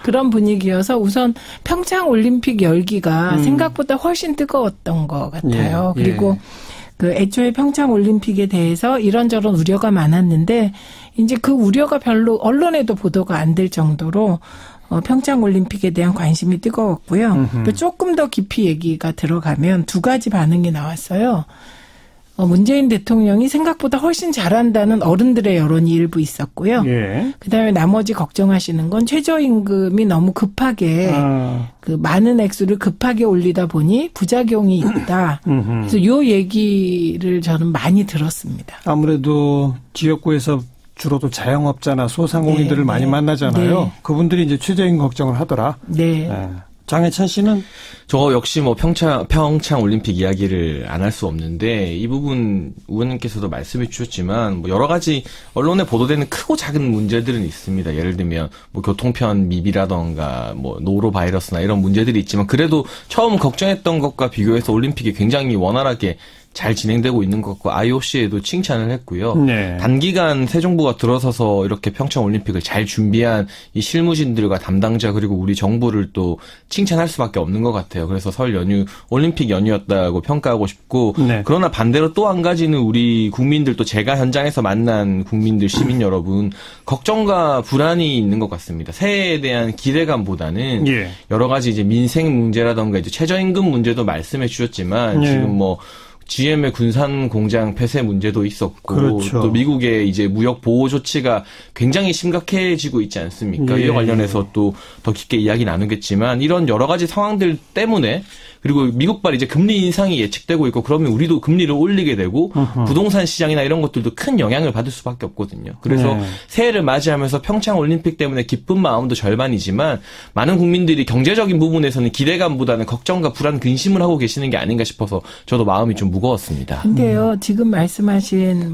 그런 분위기여서 우선 평창 올림픽 열기가 생각보다 훨씬 뜨거웠던 것 같아요. 그리고 그 애초에 평창 올림픽에 대해서 이런저런 우려가 많았는데 이제 그 우려가 별로 언론에도 보도가 안 될 정도로 평창 올림픽에 대한 관심이 뜨거웠고요. 또 조금 더 깊이 얘기가 들어가면 두 가지 반응이 나왔어요. 문재인 대통령이 생각보다 훨씬 잘한다는 어른들의 여론이 일부 있었고요. 예. 그다음에 나머지 걱정하시는 건 최저임금이 너무 급하게 그 많은 액수를 급하게 올리다 보니 부작용이 있다. 그래서 요 얘기를 저는 많이 들었습니다. 아무래도 지역구에서 주로도 자영업자나 소상공인들을 많이 만나잖아요. 네. 그분들이 이제 최저임금 걱정을 하더라. 네. 장해찬 씨는? 저 역시 뭐 평창 올림픽 이야기를 안 할 수 없는데, 이 부분 의원님께서도 말씀해 주셨지만, 뭐 여러 가지 언론에 보도되는 크고 작은 문제들은 있습니다. 예를 들면, 뭐 교통편 미비라던가, 뭐 노로바이러스나 이런 문제들이 있지만, 그래도 처음 걱정했던 것과 비교해서 올림픽이 굉장히 원활하게 잘 진행되고 있는 것 같고, IOC에도 칭찬을 했고요. 네. 단기간 새 정부가 들어서서 이렇게 평창 올림픽을 잘 준비한 이 실무진들과 담당자, 그리고 우리 정부를 또 칭찬할 수밖에 없는 것 같아요. 그래서 설 연휴 올림픽 연휴였다고 평가하고 싶고, 네. 그러나 반대로 또 한 가지는 우리 국민들, 또 제가 현장에서 만난 국민들, 시민 여러분, 걱정과 불안이 있는 것 같습니다. 새해에 대한 기대감보다는 예. 여러 가지 이제 민생 문제라던가 이제 최저임금 문제도 말씀해 주셨지만, 예. 지금 뭐 GM의 군산 공장 폐쇄 문제도 있었고, 그렇죠. 또 미국의 이제 무역 보호 조치가 굉장히 심각해지고 있지 않습니까? 예. 이와 관련해서 또 더 깊게 이야기 나누겠지만, 이런 여러 가지 상황들 때문에, 그리고 미국발 이제 금리 인상이 예측되고 있고, 그러면 우리도 금리를 올리게 되고, 부동산 시장이나 이런 것들도 큰 영향을 받을 수밖에 없거든요. 그래서 네. 새해를 맞이하면서 평창 올림픽 때문에 기쁜 마음도 절반이지만, 많은 국민들이 경제적인 부분에서는 기대감보다는 걱정과 불안, 근심을 하고 계시는 게 아닌가 싶어서 저도 마음이 좀 무거웠습니다. 근데요, 지금 말씀하신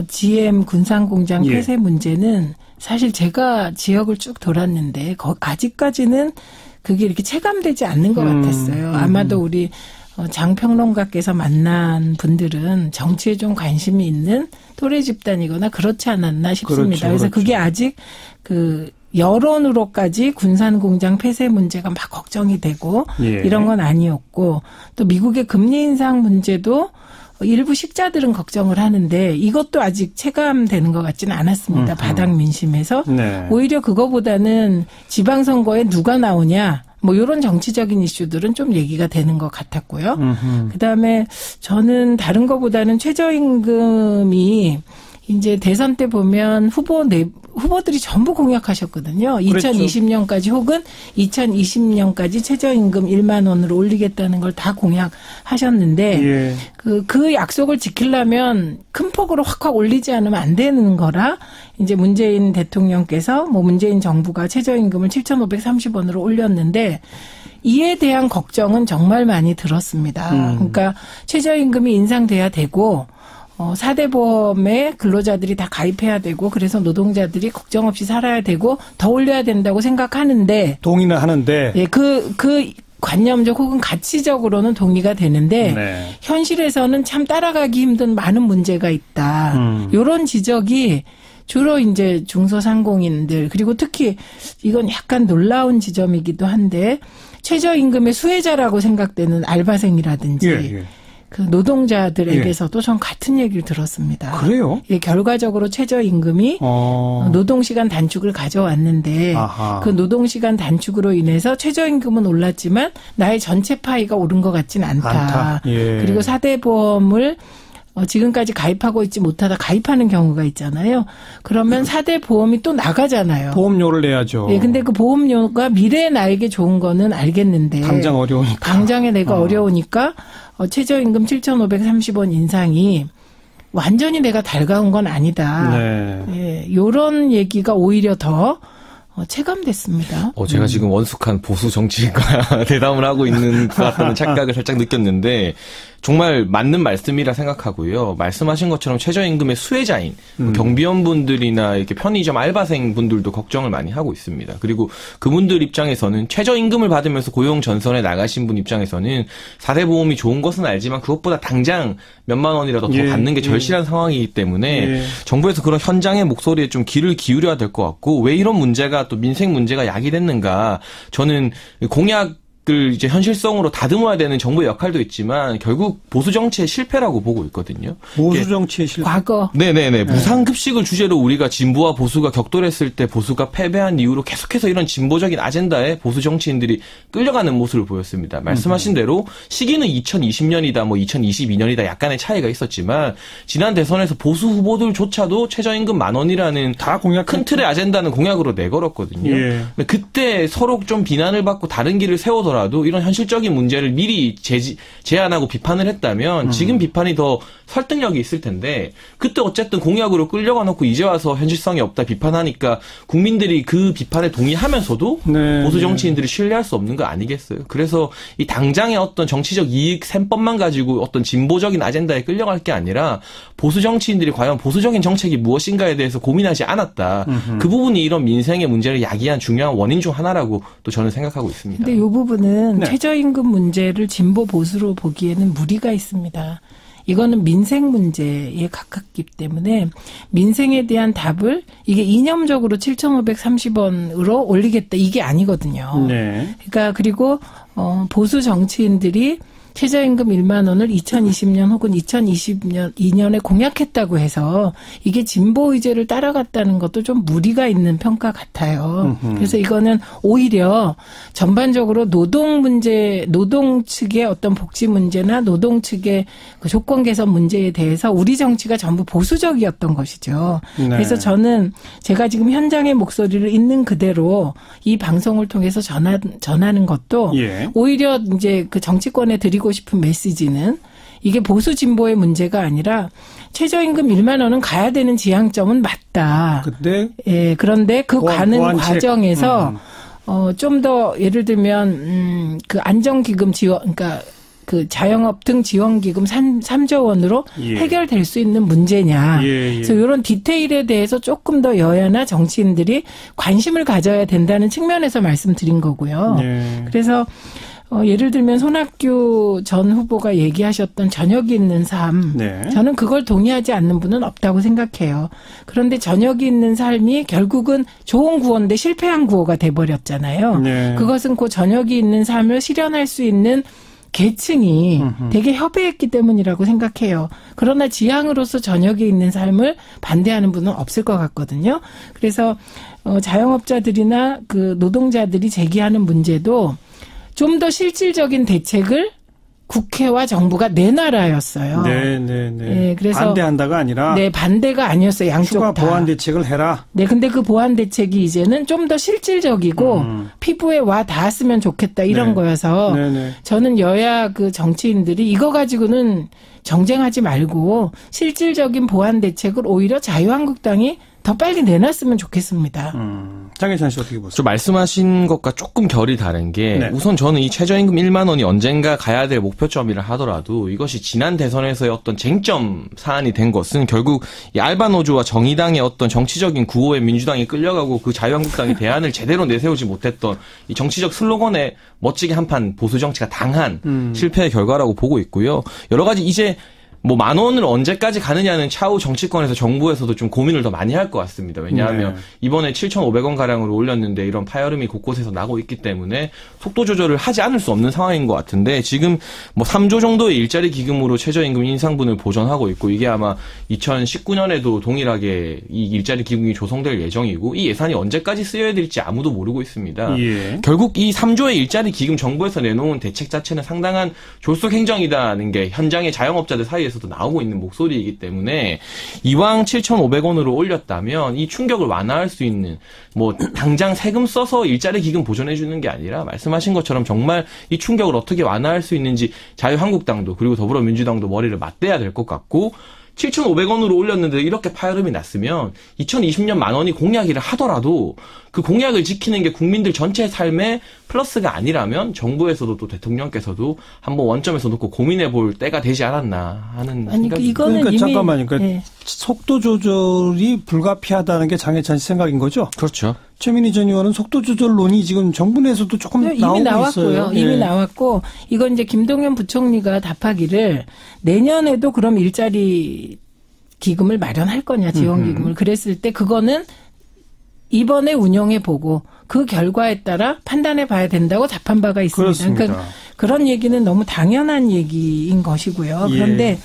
GM 군산공장 폐쇄 문제는 사실 제가 지역을 쭉 돌았는데 아직까지는 그게 이렇게 체감되지 않는 것 같았어요. 아마도 우리 장평론가께서 만난 분들은 정치에 좀 관심이 있는 또래 집단이거나 그렇지 않았나 싶습니다. 그렇죠, 그래서 그게 아직 여론으로까지 군산공장 폐쇄 문제가 막 걱정이 되고 예. 이런 건 아니었고, 또 미국의 금리 인상 문제도 일부 식자들은 걱정을 하는데 이것도 아직 체감되는 것 같지는 않았습니다. 바닥 민심에서. 네. 오히려 그거보다는 지방선거에 누가 나오냐, 뭐 이런 정치적인 이슈들은 좀 얘기가 되는 것 같았고요. 그다음에 저는 다른 것보다는 최저임금이 이제 대선 때 보면 후보들이 전부 공약하셨거든요. 그랬죠. 2020년까지 혹은 2020년까지 최저임금 1만 원으로 올리겠다는 걸 다 공약하셨는데 예. 그 약속을 지키려면 큰 폭으로 확 올리지 않으면 안 되는 거라 이제 문재인 대통령께서 문재인 정부가 최저임금을 7,530원으로 올렸는데 이에 대한 걱정은 정말 많이 들었습니다. 그러니까 최저임금이 인상돼야 되고 4대 보험에 근로자들이 다 가입해야 되고, 그래서 노동자들이 걱정 없이 살아야 되고 더 올려야 된다고 생각하는데, 동의는 하는데, 예, 그 관념적 혹은 가치적으로는 동의가 되는데 네. 현실에서는 참 따라가기 힘든 많은 문제가 있다. 이런 지적이 주로 이제 중소상공인들, 그리고 특히 이건 약간 놀라운 지점이기도 한데 최저임금의 수혜자라고 생각되는 알바생이라든지 예. 그 노동자들에게서도 전 같은 얘기를 들었습니다. 그래요? 예, 결과적으로 최저임금이 노동시간 단축을 가져왔는데 아하. 그 노동시간 단축으로 인해서 최저임금은 올랐지만 나의 전체 파이가 오른 것 같진 않다. 예. 그리고 4대 보험을 지금까지 가입하고 있지 못하다 가입하는 경우가 있잖아요. 그러면 4대 보험이 또 나가잖아요. 보험료를 내야죠. 예, 근데 그 보험료가 미래에 나에게 좋은 거는 알겠는데 당장 어려우니까. 당장에 내가 어려우니까 최저임금 7,530원 인상이 완전히 내가 달가운 건 아니다. 네. 예, 이런 얘기가 오히려 더 체감됐습니다. 제가 지금 원숙한 보수 정치인과 대담을 하고 있는 것 같다는 착각을 살짝 느꼈는데 정말 맞는 말씀이라 생각하고요. 말씀하신 것처럼 최저임금의 수혜자인 경비원분들이나 이렇게 편의점 알바생 분들도 걱정을 많이 하고 있습니다. 그리고 그분들 입장에서는 최저임금을 받으면서 고용 전선에 나가신 분 입장에서는 4대 보험이 좋은 것은 알지만 그것보다 당장 몇만 원이라도 더 받는 게 절실한 상황이기 때문에 정부에서 그런 현장의 목소리에 좀 귀를 기울여야 될 것 같고, 왜 이런 문제가 또 민생 문제가 야기됐는가, 저는 공약 이제 현실성으로 다듬어야 되는 정부의 역할도 있지만 결국 보수 정치의 실패라고 보고 있거든요. 보수 정치의 실패. 과거. 네네네. 무상급식을 주제로 우리가 진보와 보수가 격돌했을 때 보수가 패배한 이후로 계속해서 이런 진보적인 아젠다에 보수 정치인들이 끌려가는 모습을 보였습니다. 말씀하신 대로 시기는 2020년이다, 뭐 2022년이다 약간의 차이가 있었지만 지난 대선에서 보수 후보들조차도 최저임금 10,000원이라는 다 큰 틀의 아젠다는 공약으로 내걸었거든요. 예. 근데 그때 서로 좀 비난을 받고 다른 길을 세우더라도 이런 현실적인 문제를 미리 제안하고 비판을 했다면 지금 비판이 더 설득력이 있을 텐데 그때 어쨌든 공약으로 끌려가 놓고 이제 와서 현실성이 없다 비판하니까 국민들이 그 비판에 동의하면서도 네, 보수 정치인들이 신뢰할 수 없는 거 아니겠어요? 그래서 이 당장의 어떤 정치적 이익 셈법만 가지고 어떤 진보적인 아젠다에 끌려갈 게 아니라 보수 정치인들이 과연 보수적인 정책이 무엇인가에 대해서 고민하지 않았다. 그 부분이 이런 민생의 문제를 야기한 중요한 원인 중 하나라고 또 저는 생각하고 있습니다. 근데 이 부분은 최저임금 문제를 진보 보수로 보기에는 무리가 있습니다. 이거는 민생 문제에 가깝기 때문에 민생에 대한 답을 이게 이념적으로 7,530원으로 올리겠다 이게 아니거든요. 네. 그러니까 그리고 보수 정치인들이 최저임금 1만 원을 2020년 혹은 2022년에 공약했다고 해서 이게 진보 의제를 따라갔다는 것도 좀 무리가 있는 평가 같아요. 그래서 이거는 오히려 전반적으로 노동 문제, 노동 측의 어떤 복지 문제나 노동 측의 그 조건 개선 문제에 대해서 우리 정치가 전부 보수적이었던 것이죠. 네. 그래서 저는 제가 지금 현장의 목소리를 있는 그대로 이 방송을 통해서 전하는 것도 예. 오히려 이제 그 정치권에 드리고 싶은 메시지는 이게 보수 진보의 문제가 아니라 최저임금 1만 원은 가야 되는 지향점은 맞다. 그런데 그 가는 과정에서 좀 더 예를 들면 그 안정기금 지원 그러니까 그 자영업 등 지원기금 3조 원으로 해결될 수 있는 문제냐. 그래서 이런 디테일에 대해서 조금 더 여야나 정치인들이 관심을 가져야 된다는 측면에서 말씀드린 거고요. 그래서 예를 들면 손학규 전 후보가 얘기하셨던 저녁이 있는 삶. 저는 그걸 동의하지 않는 분은 없다고 생각해요. 그런데 저녁이 있는 삶이 결국은 좋은 구호인데 실패한 구호가 돼버렸잖아요. 그것은 그 저녁이 있는 삶을 실현할 수 있는 계층이 되게 협의했기 때문이라고 생각해요. 그러나 지향으로서 저녁에 있는 삶을 반대하는 분은 없을 것 같거든요. 그래서 자영업자들이나 그 노동자들이 제기하는 문제도 좀 더 실질적인 대책을 국회와 정부가 내놔라였어요. 네, 그래서 반대한다가 아니라 반대가 아니었어요. 양쪽 추가 다. 보완 대책을 해라. 근데 그 보완 대책이 이제는 좀 더 실질적이고 피부에 와 닿았으면 좋겠다 이런 거여서 저는 여야 그 정치인들이 이거 가지고는 정쟁하지 말고 실질적인 보완 대책을 오히려 자유한국당이 더 빨리 내놨으면 좋겠습니다. 장혜찬 씨 어떻게 보세요? 저 말씀하신 것과 조금 결이 다른 게 우선 저는 이 최저임금 1만 원이 언젠가 가야 될 목표점이라 하더라도 이것이 지난 대선에서의 어떤 쟁점 사안이 된 것은 결국 이 알바노조와 정의당의 어떤 정치적인 구호에 민주당이 끌려가고 그 자유한국당이 대안을 제대로 내세우지 못했던 이 정치적 슬로건에 멋지게 한판 보수 정치가 당한 실패의 결과라고 보고 있고요. 여러 가지 이제 뭐 10,000원을 언제까지 가느냐는 차후 정치권에서 정부에서도 좀 고민을 더 많이 할 것 같습니다. 왜냐하면 이번에 7,500원 가량으로 올렸는데 이런 파열음이 곳곳에서 나고 있기 때문에 속도 조절을 하지 않을 수 없는 상황인 것 같은데 지금 뭐 3조 정도의 일자리 기금으로 최저임금 인상분을 보전하고 있고 이게 아마 2019년에도 동일하게 이 일자리 기금이 조성될 예정이고 이 예산이 언제까지 쓰여야 될지 아무도 모르고 있습니다. 결국 이 3조의 일자리 기금 정부에서 내놓은 대책 자체는 상당한 졸속 행정이라는 게 현장의 자영업자들 사이에서도 나오고 있는 목소리이기 때문에 이왕 7,500원으로 올렸다면 이 충격을 완화할 수 있는 뭐 당장 세금 써서 일자리 기금 보전해 주는 게 아니라 말씀하신 것처럼 정말 이 충격을 어떻게 완화할 수 있는지 자유한국당도 그리고 더불어민주당도 머리를 맞대야 될 것 같고 7,500원으로 올렸는데 이렇게 파열음이 났으면 2020년 10,000원이 공약이라 하더라도 그 공약을 지키는 게 국민들 전체의 삶에 플러스가 아니라면 정부에서도 또 대통령께서도 한번 원점에서 놓고 고민해 볼 때가 되지 않았나 하는 생각이 그러니까 잠깐만요. 속도 조절이 불가피하다는 게 장혜찬 씨 생각인 거죠? 그렇죠. 최민희 전 의원은 속도 조절론이 지금 정부 내에서도 조금 나오고 있어요. 이미 나왔고 이건 이제 김동연 부총리가 답하기를 내년에도 그럼 일자리 기금을 마련할 거냐 지원기금을 그랬을 때 그거는 이번에 운영해보고 그 결과에 따라 판단해봐야 된다고 답한 바가 있습니다. 그렇습니다. 그러니까 그런 얘기는 너무 당연한 얘기인 것이고요. 그런데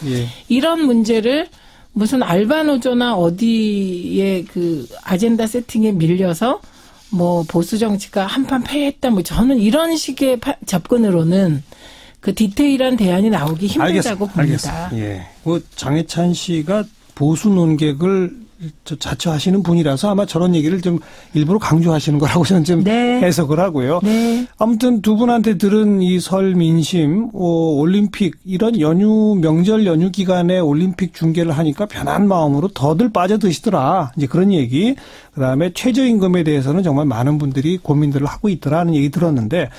이런 문제를 무슨 알바노조나 어디에 그 아젠다 세팅에 밀려서 뭐 보수 정치가 한판 패했다. 뭐 저는 이런 식의 접근으로는 그 디테일한 대안이 나오기 힘들다고 봅니다. 예. 뭐 장해찬 씨가 보수 논객을 자처하시는 분이라서 아마 저런 얘기를 좀 일부러 강조하시는 거라고 저는 좀 해석을 하고요. 아무튼 두 분한테 들은 이 설 민심, 올림픽 이런 명절 연휴 기간에 올림픽 중계를 하니까 편한 마음으로 더들 빠져드시더라. 이제 그런 얘기. 그다음에 최저임금에 대해서는 정말 많은 분들이 고민들을 하고 있더라는 얘기 들었는데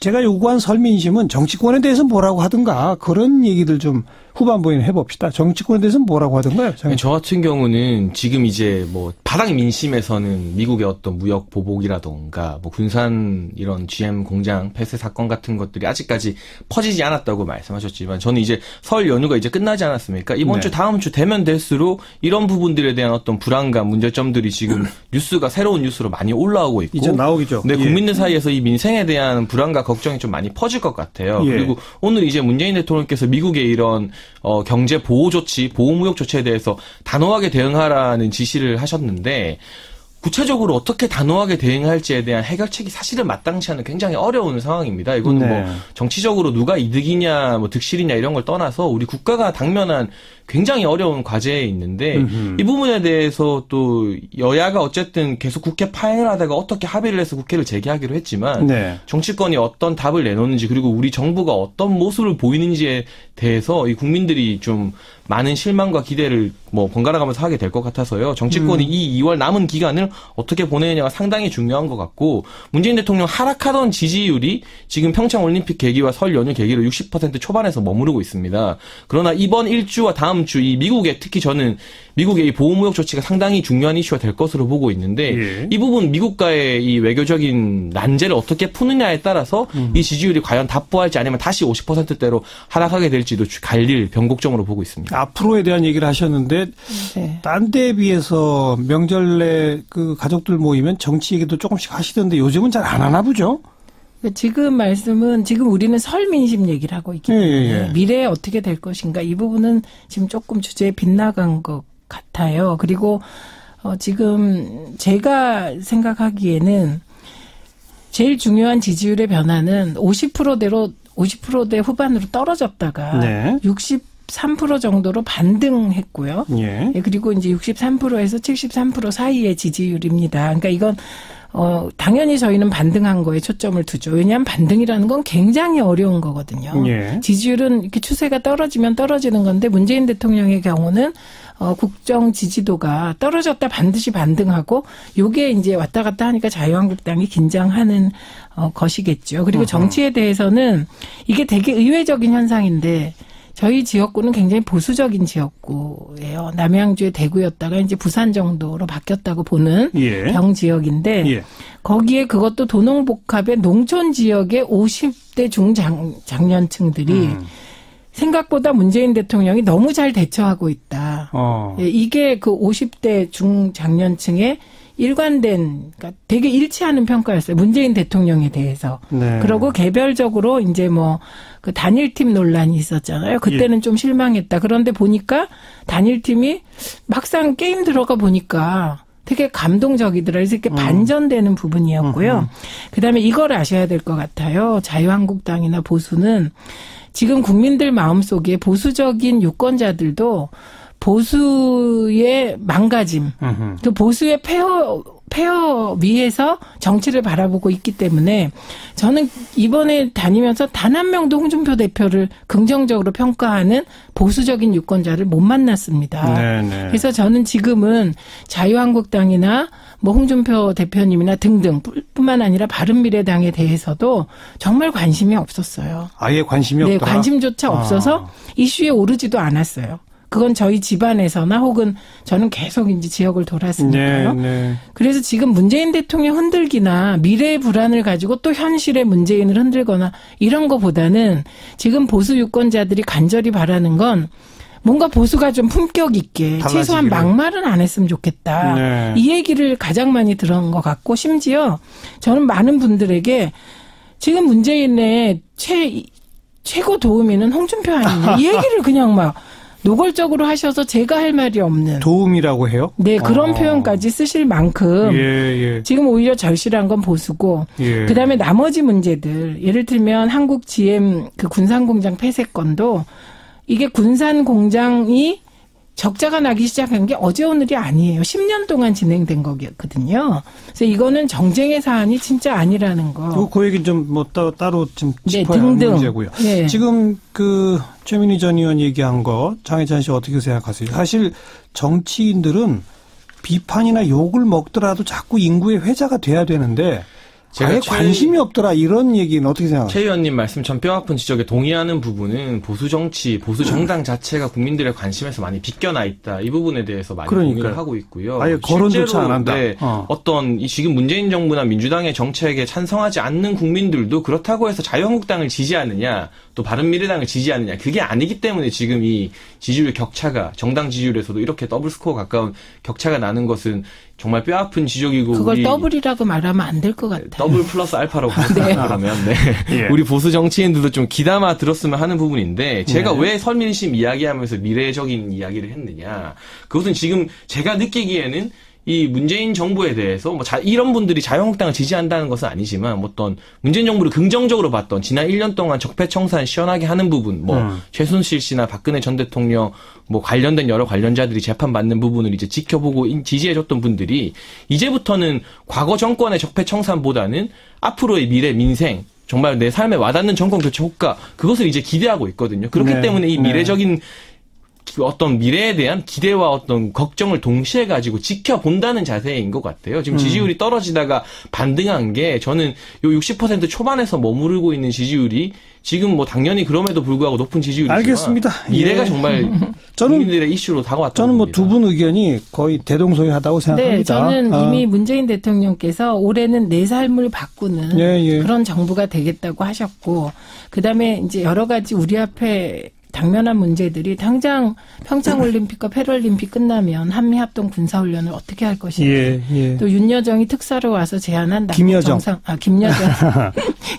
제가 요구한 설 민심은 정치권에 대해서 뭐라고 하든가 그런 얘기들 좀 후반부에 해봅시다. 정치권에 대해서는 뭐라고 하던가요? 저 같은 경우는 지금 이제 뭐 바닥 민심에서는 미국의 어떤 무역 보복이라던가 뭐 군산 이런 GM 공장 폐쇄 사건 같은 것들이 아직까지 퍼지지 않았다고 말씀하셨지만 저는 이제 설 연휴가 이제 끝나지 않았습니까? 이번 주 다음 주 되면 될수록 이런 부분들에 대한 어떤 불안감, 문제점들이 지금 뉴스가 새로운 뉴스로 많이 올라오고 있고 이제 나오겠죠. 네, 국민들 사이에서 이 민생에 대한 불안과 걱정이 좀 많이 퍼질 것 같아요. 그리고 오늘 이제 문재인 대통령께서 미국의 이런 경제 보호 조치, 보호무역 조치에 대해서 단호하게 대응하라는 지시를 하셨는데 구체적으로 어떻게 단호하게 대응할지에 대한 해결책이 사실은 마땅치 않은 굉장히 어려운 상황입니다. 이거는 뭐 정치적으로 누가 이득이냐, 뭐 득실이냐 이런 걸 떠나서 우리 국가가 당면한 굉장히 어려운 과제에 있는데 이 부분에 대해서 또 여야가 어쨌든 계속 국회 파행을 하다가 어떻게 합의를 해서 국회를 재개하기로 했지만 정치권이 어떤 답을 내놓는지 그리고 우리 정부가 어떤 모습을 보이는지에 대해서 이 국민들이 좀 많은 실망과 기대를 뭐 번갈아가면서 하게 될 것 같아서요. 정치권이 이 2월 남은 기간을 어떻게 보내느냐가 상당히 중요한 것 같고 문재인 대통령 하락하던 지지율이 지금 평창올림픽 계기와 설 연휴 계기로 60% 초반에서 머무르고 있습니다. 그러나 이번 일주와 다음 주 이 미국의 특히 저는 미국의 이 보호무역 조치가 상당히 중요한 이슈가 될 것으로 보고 있는데 이 부분 미국과의 이 외교적인 난제를 어떻게 푸느냐에 따라서 이 지지율이 과연 답보할지 아니면 다시 50%대로 하락하게 될지도 갈릴 변곡점으로 보고 있습니다. 앞으로에 대한 얘기를 하셨는데 딴 데에 비해서 명절 내 그 가족들 모이면 정치 얘기도 조금씩 하시던데 요즘은 잘 안 하나 보죠? 지금 말씀은 지금 우리는 설 민심 얘기를 하고 있기 때문에 미래에 어떻게 될 것인가 이 부분은 지금 조금 주제에 빗나간 것 같아요. 그리고 지금 제가 생각하기에는 제일 중요한 지지율의 변화는 50%대 후반으로 떨어졌다가 63% 정도로 반등했고요. 그리고 이제 63%에서 73% 사이의 지지율입니다. 그러니까 이건 당연히 저희는 반등한 거에 초점을 두죠. 왜냐하면 반등이라는 건 굉장히 어려운 거거든요. 지지율은 이렇게 추세가 떨어지면 떨어지는 건데 문재인 대통령의 경우는 국정 지지도가 떨어졌다 반드시 반등하고 요게 이제 왔다 갔다 하니까 자유한국당이 긴장하는 것이겠죠. 그리고 정치에 대해서는 이게 되게 의외적인 현상인데 저희 지역구는 굉장히 보수적인 지역구예요. 남양주의 대구였다가 이제 부산 정도로 바뀌었다고 보는 병 지역인데 거기에 그것도 도농복합의 농촌 지역의 50대 중장년층들이 생각보다 문재인 대통령이 너무 잘 대처하고 있다. 이게 그 50대 중장년층의 일관된, 그러니까 되게 일치하는 평가였어요. 문재인 대통령에 대해서. 그리고 개별적으로 이제 뭐 그 단일팀 논란이 있었잖아요. 그때는 좀 실망했다. 그런데 보니까 단일팀이 막상 게임 들어가 보니까 되게 감동적이더라. 그래서 이렇게 반전되는 부분이었고요. 그다음에 이걸 아셔야 될 것 같아요. 자유한국당이나 보수는 지금 국민들 마음속에 보수적인 유권자들도 보수의 망가짐, 그 보수의 폐허 위에서 정치를 바라보고 있기 때문에 저는 이번에 다니면서 단 한 명도 홍준표 대표를 긍정적으로 평가하는 보수적인 유권자를 못 만났습니다. 그래서 저는 지금은 자유한국당이나 뭐 홍준표 대표님이나 등등 뿐만 아니라 바른미래당에 대해서도 정말 관심이 없었어요. 아예 관심이 없다? 네, 관심조차 없어서 이슈에 오르지도 않았어요. 그건 저희 집안에서나 혹은 저는 계속 이제 지역을 돌았으니까요. 그래서 지금 문재인 대통령 흔들기나 미래의 불안을 가지고 또 현실의 문재인을 흔들거나 이런 거보다는 지금 보수 유권자들이 간절히 바라는 건 뭔가 보수가 좀 품격 있게 달라지기를. 최소한 막말은 안 했으면 좋겠다. 네. 이 얘기를 가장 많이 들은 것 같고 심지어 저는 많은 분들에게 지금 문재인의 최고 도우미는 홍준표 아니냐 이 얘기를 그냥 막 노골적으로 하셔서 제가 할 말이 없는. 도움이라고 해요? 네, 그런 표현까지 쓰실 만큼 지금 오히려 절실한 건 보수고 그다음에 나머지 문제들 예를 들면 한국 GM 그 군산공장 폐쇄건도 이게 군산공장이 적자가 나기 시작한 게 어제 오늘이 아니에요. 10년 동안 진행된 거거든요. 그래서 이거는 정쟁의 사안이 진짜 아니라는 거. 그 얘기 좀 뭐 따로 좀 짚어야 하는 문제고요. 네. 지금 그 최민희 전 의원 얘기한 거 장혜찬 씨 어떻게 생각하세요? 사실 정치인들은 비판이나 욕을 먹더라도 자꾸 인구의 회자가 돼야 되는데 아예 관심이 없더라 이런 얘기는 어떻게 생각하세요? 최 의원님 말씀 참 뼈아픈 지적에 동의하는 부분은 보수 정치, 보수 정당 자체가 국민들의 관심에서 많이 비껴나 있다. 이 부분에 대해서 많이 동의를 하고 있고요. 아예 거론조차 안 한다. 네, 어떤 이 지금 문재인 정부나 민주당의 정책에 찬성하지 않는 국민들도 그렇다고 해서 자유한국당을 지지하느냐 또 바른미래당을 지지하느냐 그게 아니기 때문에 지금 이 지지율 격차가 정당 지지율에서도 이렇게 더블 스코어 가까운 격차가 나는 것은 정말 뼈아픈 지적이고 그걸 더블이라고 말하면 안 될 것 같아요. 더블 플러스 알파라고 그러면 네. 우리 보수 정치인들도 좀 귀담아 들었으면 하는 부분인데 제가 왜 설민심 이야기하면서 미래적인 이야기를 했느냐. 그것은 지금 제가 느끼기에는 이 문재인 정부에 대해서 뭐 이런 분들이 자유한국당을 지지한다는 것은 아니지만 뭐 어떤 문재인 정부를 긍정적으로 봤던 지난 1년 동안 적폐청산 시원하게 하는 부분 뭐 최순실 씨나 박근혜 전 대통령 뭐 관련된 여러 관련자들이 재판받는 부분을 이제 지켜보고 지지해줬던 분들이 이제부터는 과거 정권의 적폐청산보다는 앞으로의 미래 민생 정말 내 삶에 와닿는 정권 교체 효과 그것을 이제 기대하고 있거든요. 그렇기 때문에 이 미래적인 어떤 미래에 대한 기대와 어떤 걱정을 동시에 가지고 지켜본다는 자세인 것 같아요. 지금 지지율이 떨어지다가 반등한 게 저는 요 60% 초반에서 머무르고 있는 지지율이 지금 뭐 당연히 그럼에도 불구하고 높은 지지율이지만 알겠습니다. 미래가 정말 국민들의 이슈로 다가왔다는 저는 뭐 두 분 의견이 거의 대동소이하다고 생각합니다. 네, 저는 이미 문재인 대통령께서 올해는 내 삶을 바꾸는 그런 정부가 되겠다고 하셨고 그다음에 이제 여러 가지 우리 앞에 당면한 문제들이 당장 평창올림픽과 패럴림픽 끝나면 한미합동 군사훈련을 어떻게 할 것인지 또 윤여정이 특사로 와서 제안한 김여정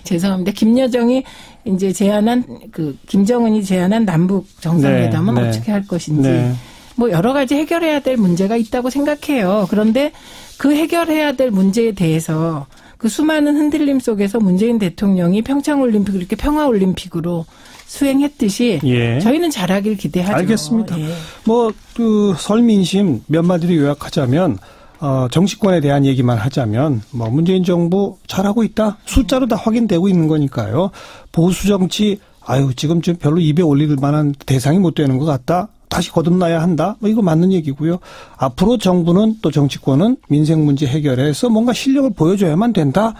죄송합니다. 김여정이 이제 제안한 그 김정은이 제안한 남북 정상회담은 어떻게 할 것인지 뭐 여러 가지 해결해야 될 문제가 있다고 생각해요. 그런데 그 해결해야 될 문제에 대해서 그 수많은 흔들림 속에서 문재인 대통령이 평창올림픽을 이렇게 평화올림픽으로 수행했듯이 저희는 잘하길 기대하죠. 알겠습니다. 뭐 그 설민심 몇 마디로 요약하자면 정치권에 대한 얘기만 하자면 뭐 문재인 정부 잘하고 있다. 숫자로 다 확인되고 있는 거니까요. 보수 정치 지금 별로 입에 올릴 만한 대상이 못 되는 것 같다. 다시 거듭나야 한다. 뭐 이거 맞는 얘기고요. 앞으로 정부는 또 정치권은 민생 문제 해결해서 뭔가 실력을 보여줘야만 된다.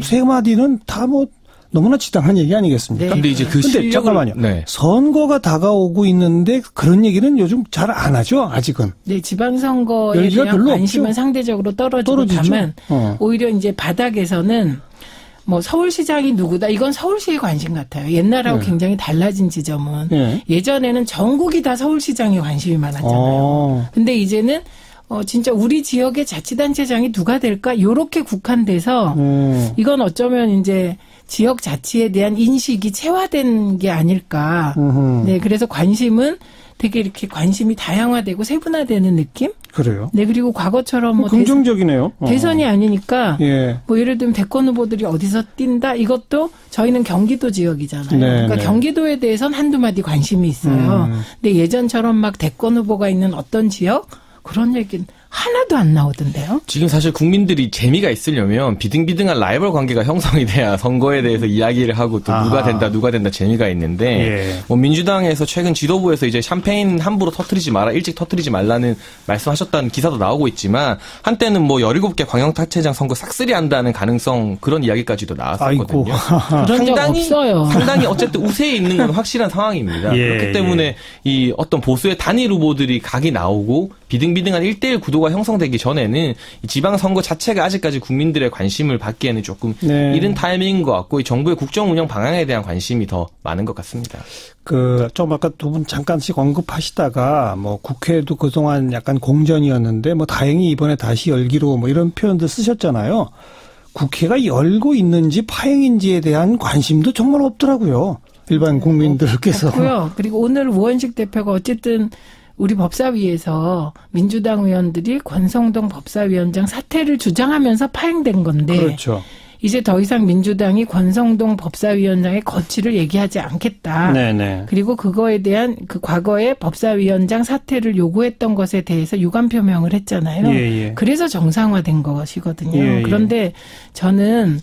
세 마디는 다 뭐 너무나 지당한 얘기 아니겠습니까? 근데 이제 그 실력을 잠깐만요. 선거가 다가오고 있는데 그런 얘기는 요즘 잘 안 하죠. 아직은. 네, 지방선거에 대한 관심은 없죠. 상대적으로 떨어지고 다만 오히려 이제 바닥에서는 뭐 서울시장이 누구다 이건 서울시의 관심 같아요. 옛날하고 굉장히 달라진 지점은 예전에는 전국이 다 서울시장에 관심이 많았잖아요. 근데 이제는 진짜 우리 지역의 자치단체장이 누가 될까? 요렇게 국한돼서 이건 어쩌면 이제 지역 자치에 대한 인식이 체화된 게 아닐까. 네, 그래서 관심은 되게 이렇게 관심이 다양화되고 세분화되는 느낌? 그래요. 네, 그리고 과거처럼 뭐 긍정적이네요. 대선이 아니니까 뭐 예를 들면 대권 후보들이 어디서 뛴다 이것도 저희는 경기도 지역이잖아요. 그러니까 경기도에 대해서는 한두 마디 관심이 있어요. 근데 예전처럼 막 대권 후보가 있는 어떤 지역 그런 얘기는 하나도 안 나오던데요. 지금 사실 국민들이 재미가 있으려면 비등비등한 라이벌 관계가 형성이 돼야 선거에 대해서 이야기를 하고 또 누가 된다 재미가 있는데 뭐 민주당에서 최근 지도부에서 이제 샴페인 함부로 터뜨리지 마라 일찍 터뜨리지 말라는 말씀하셨다는 기사도 나오고 있지만 한때는 뭐 17개 광역단체장 선거 싹쓸이 한다는 가능성 그런 이야기까지도 나왔었거든요. 그런 적 없어요. 상당히 어쨌든 우세에 있는 건 확실한 상황입니다. 그렇기 때문에 이 어떤 보수의 단일 후보들이 각이 나오고 비등비등한 1대1 구도 구도가 형성되기 전에는 이 지방선거 자체가 아직까지 국민들의 관심을 받기에는 조금 이른 타이밍인 것 같고 이 정부의 국정 운영 방향에 대한 관심이 더 많은 것 같습니다. 좀 아까 두 분 잠깐씩 언급하시다가 뭐 국회도 그동안 약간 공전이었는데 뭐 다행히 이번에 다시 열기로 뭐 이런 표현들 쓰셨잖아요. 국회가 열고 있는지 파행인지에 대한 관심도 정말 없더라고요. 일반 국민들께서. 없고요. 그리고 오늘 우원식 대표가 어쨌든 우리 법사위에서 민주당 의원들이 권성동 법사위원장 사퇴를 주장하면서 파행된 건데. 그렇죠. 이제 더 이상 민주당이 권성동 법사위원장의 거취를 얘기하지 않겠다. 네네. 그리고 그거에 대한 그 과거에 법사위원장 사퇴를 요구했던 것에 대해서 유감 표명을 했잖아요. 예. 그래서 정상화된 것이거든요. 예. 그런데 저는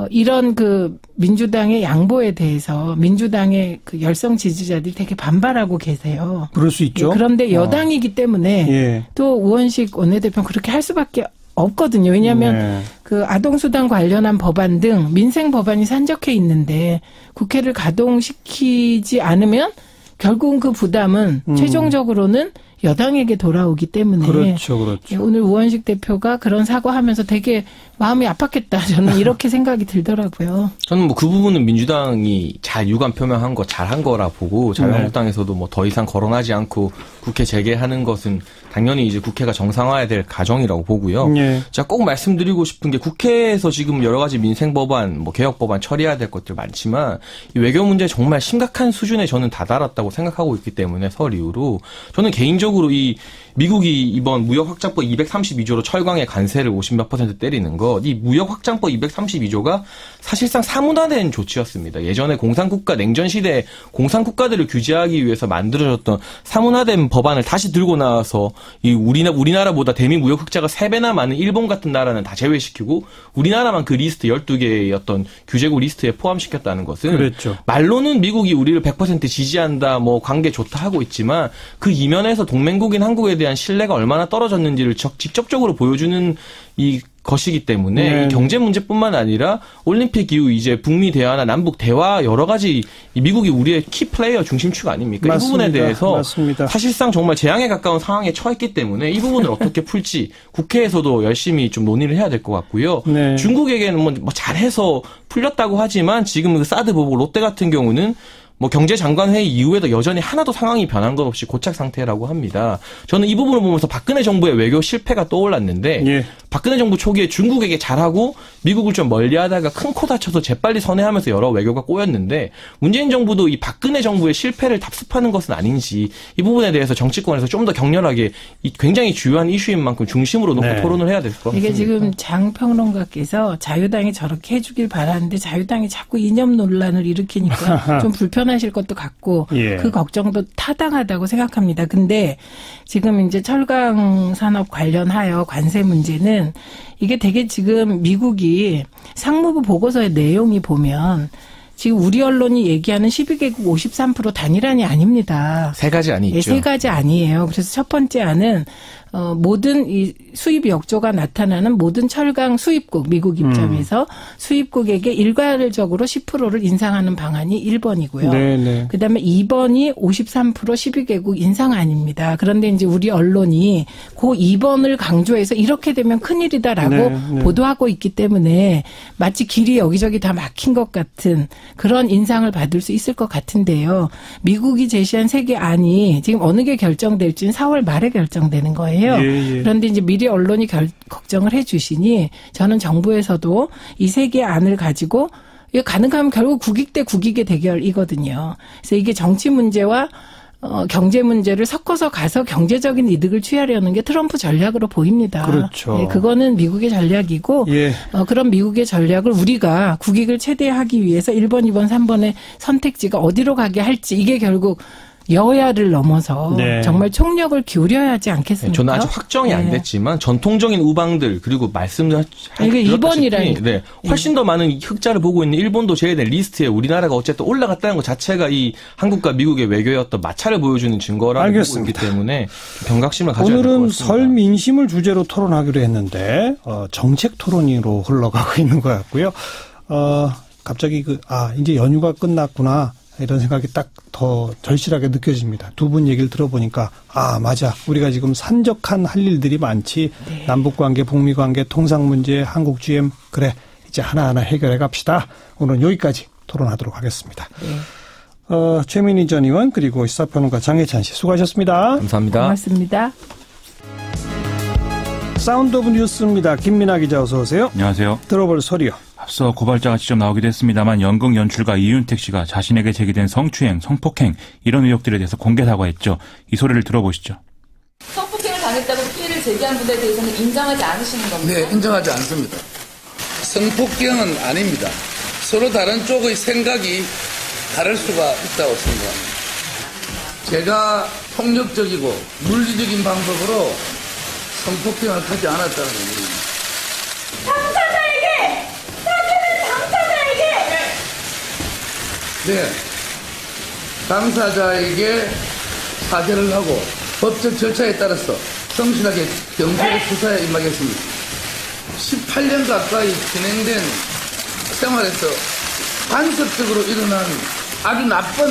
이런 그 민주당의 양보에 대해서 민주당의 그 열성 지지자들이 되게 반발하고 계세요. 그럴 수 있죠. 예. 그런데 여당이기 때문에 또 우원식 원내대표는 그렇게 할 수밖에 없거든요. 왜냐하면 그 아동수당 관련한 법안 등 민생 법안이 산적해 있는데 국회를 가동시키지 않으면 결국은 그 부담은 최종적으로는 여당에게 돌아오기 때문에 그렇죠. 오늘 우원식 대표가 그런 사과하면서 되게 마음이 아팠겠다. 저는 이렇게 생각이 들더라고요. 저는 뭐 그 부분은 민주당이 잘 유감 표명한 거 잘한 거라 보고 자유한국당에서도 뭐 더 이상 거론하지 않고 국회 재개하는 것은 당연히 이제 국회가 정상화해야 될 과정이라고 보고요. 제가 꼭 말씀드리고 싶은 게 국회에서 지금 여러 가지 민생 법안, 뭐 개혁 법안 처리해야 될 것들 많지만 이 외교 문제 정말 심각한 수준에 저는 다다랐다고 생각하고 있기 때문에 설 이후로 저는 개인적으로 이 미국이 이번 무역 확장법 232조로 철강의 관세를 50몇 % 때리는 것, 이 무역 확장법 232조가 사실상 사문화된 조치였습니다. 예전에 공산국가 냉전 시대에 공산국가들을 규제하기 위해서 만들어졌던 사문화된 법안을 다시 들고 나와서 이 우리나라보다 대미 무역 흑자가 3배나 많은 일본 같은 나라는 다 제외시키고 우리나라만 그 리스트 12개의 어떤 규제국 리스트에 포함시켰다는 것은 그랬죠. 말로는 미국이 우리를 100% 지지한다, 뭐 관계 좋다 하고 있지만 그 이면에서 동맹국인 한국에 대한 신뢰가 얼마나 떨어졌는지를 직접적으로 보여주는 이 것이기 때문에 이 경제 문제뿐만 아니라 올림픽 이후 이제 북미 대화나 남북 대화 여러 가지 미국이 우리의 키 플레이어 중심축 아닙니까? 맞습니다. 이 부분에 대해서 맞습니다. 사실상 정말 재앙에 가까운 상황에 처했기 때문에 이 부분을 어떻게 풀지 국회에서도 열심히 좀 논의를 해야 될 것 같고요. 중국에게는 뭐 잘해서 풀렸다고 하지만 지금 그 사드 보복 롯데 같은 경우는 뭐 경제장관회의 이후에도 여전히 하나도 상황이 변한 것 없이 고착 상태라고 합니다. 저는 이 부분을 보면서 박근혜 정부의 외교 실패가 떠올랐는데 박근혜 정부 초기에 중국에게 잘하고 미국을 좀 멀리하다가 큰 코 다쳐서 재빨리 선회하면서 여러 외교가 꼬였는데 문재인 정부도 이 박근혜 정부의 실패를 답습하는 것은 아닌지 이 부분에 대해서 정치권에서 좀 더 격렬하게 이 굉장히 주요한 이슈인 만큼 중심으로 놓고 토론을 해야 될 것 같습니다. 이게 지금 장 평론가께서 자유당이 저렇게 해주길 바라는데 자유당이 자꾸 이념 논란을 일으키니까 좀 불편하실 것도 같고 그 걱정도 타당하다고 생각합니다. 근데 지금 이제 철강 산업 관련하여 관세 문제는 이게 되게 지금 미국이 상무부 보고서의 내용이 보면 지금 우리 언론이 얘기하는 12개국 53% 단일안이 아닙니다. 세 가지 안이 있죠. 세 가지 안이에요. 그래서 첫 번째 안은 모든 이 수입 역조가 나타나는 모든 철강 수입국 미국 입장에서 수입국에게 일괄적으로 10%를 인상하는 방안이 1번이고요. 그다음에 2번이 53% 12개국 인상안입니다. 그런데 이제 우리 언론이 그 2번을 강조해서 이렇게 되면 큰일이다라고 보도하고 있기 때문에 마치 길이 여기저기 다 막힌 것 같은 그런 인상을 받을 수 있을 것 같은데요. 미국이 제시한 세 개 안이 지금 어느 게 결정될지는 4월 말에 결정되는 거예요. 그런데 이제 미리 언론이 걱정을 해 주시니 저는 정부에서도 이 세 개 안을 가지고 가능하면 결국 국익 대 국익의 대결이거든요. 그래서 이게 정치 문제와 경제 문제를 섞어서 가서 경제적인 이득을 취하려는 게 트럼프 전략으로 보입니다. 그렇죠. 그거는 미국의 전략이고 그런 미국의 전략을 우리가 국익을 최대화하기 위해서 1번, 2번, 3번의 선택지가 어디로 가게 할지 이게 결국 여야를 넘어서 정말 총력을 기울여야 하지 않겠습니까? 저는 아직 확정이 안 됐지만 전통적인 우방들 그리고 말씀을 이게 2번이라니 훨씬 더 많은 흑자를 보고 있는 일본도 제외된 리스트에 우리나라가 어쨌든 올라갔다는 것 자체가 이 한국과 미국의 외교의 어떤 마찰을 보여주는 증거라고 보고 있기 때문에 경각심을 가져야 될 것 같습니다. 오늘은 설 민심을 주제로 토론하기로 했는데 정책 토론으로 흘러가고 있는 것 같고요. 갑자기 이제 연휴가 끝났구나. 이런 생각이 딱 더 절실하게 느껴집니다. 두 분 얘기를 들어보니까 맞아. 우리가 지금 산적한 할 일들이 많지. 네. 남북관계, 북미관계, 통상문제, 한국 GM 그래 이제 하나하나 해결해 갑시다. 오늘은 여기까지 토론하도록 하겠습니다. 네. 최민희 전 의원 그리고 시사평론가 장혜찬 씨 수고하셨습니다. 감사합니다. 고맙습니다. 사운드 오브 뉴스입니다. 김민아 기자 어서 오세요. 안녕하세요. 들어볼 소리요. 앞서 고발자가 직접 나오기도 했습니다.만 연극 연출가 이윤택 씨가 자신에게 제기된 성추행, 성폭행 이런 의혹들에 대해서 공개 사과했죠. 이 소리를 들어보시죠. 성폭행을 당했다고 피해를 제기한 분에 대해서는 인정하지 않으시는 겁니까? 네, 인정하지 않습니다. 성폭행은 아닙니다. 서로 다른 쪽의 생각이 다를 수가 있다고 생각합니다. 제가 폭력적이고 물리적인 방법으로 성폭행을 하지 않았다는 얘기입니다. 당사자에게! 사실은 당사자에게! 네. 당사자에게 사죄를 하고 법적 절차에 따라서 성실하게 경찰 수사에 임하겠습니다. 18년 가까이 진행된 생활에서 간섭적으로 일어난 아주 나쁜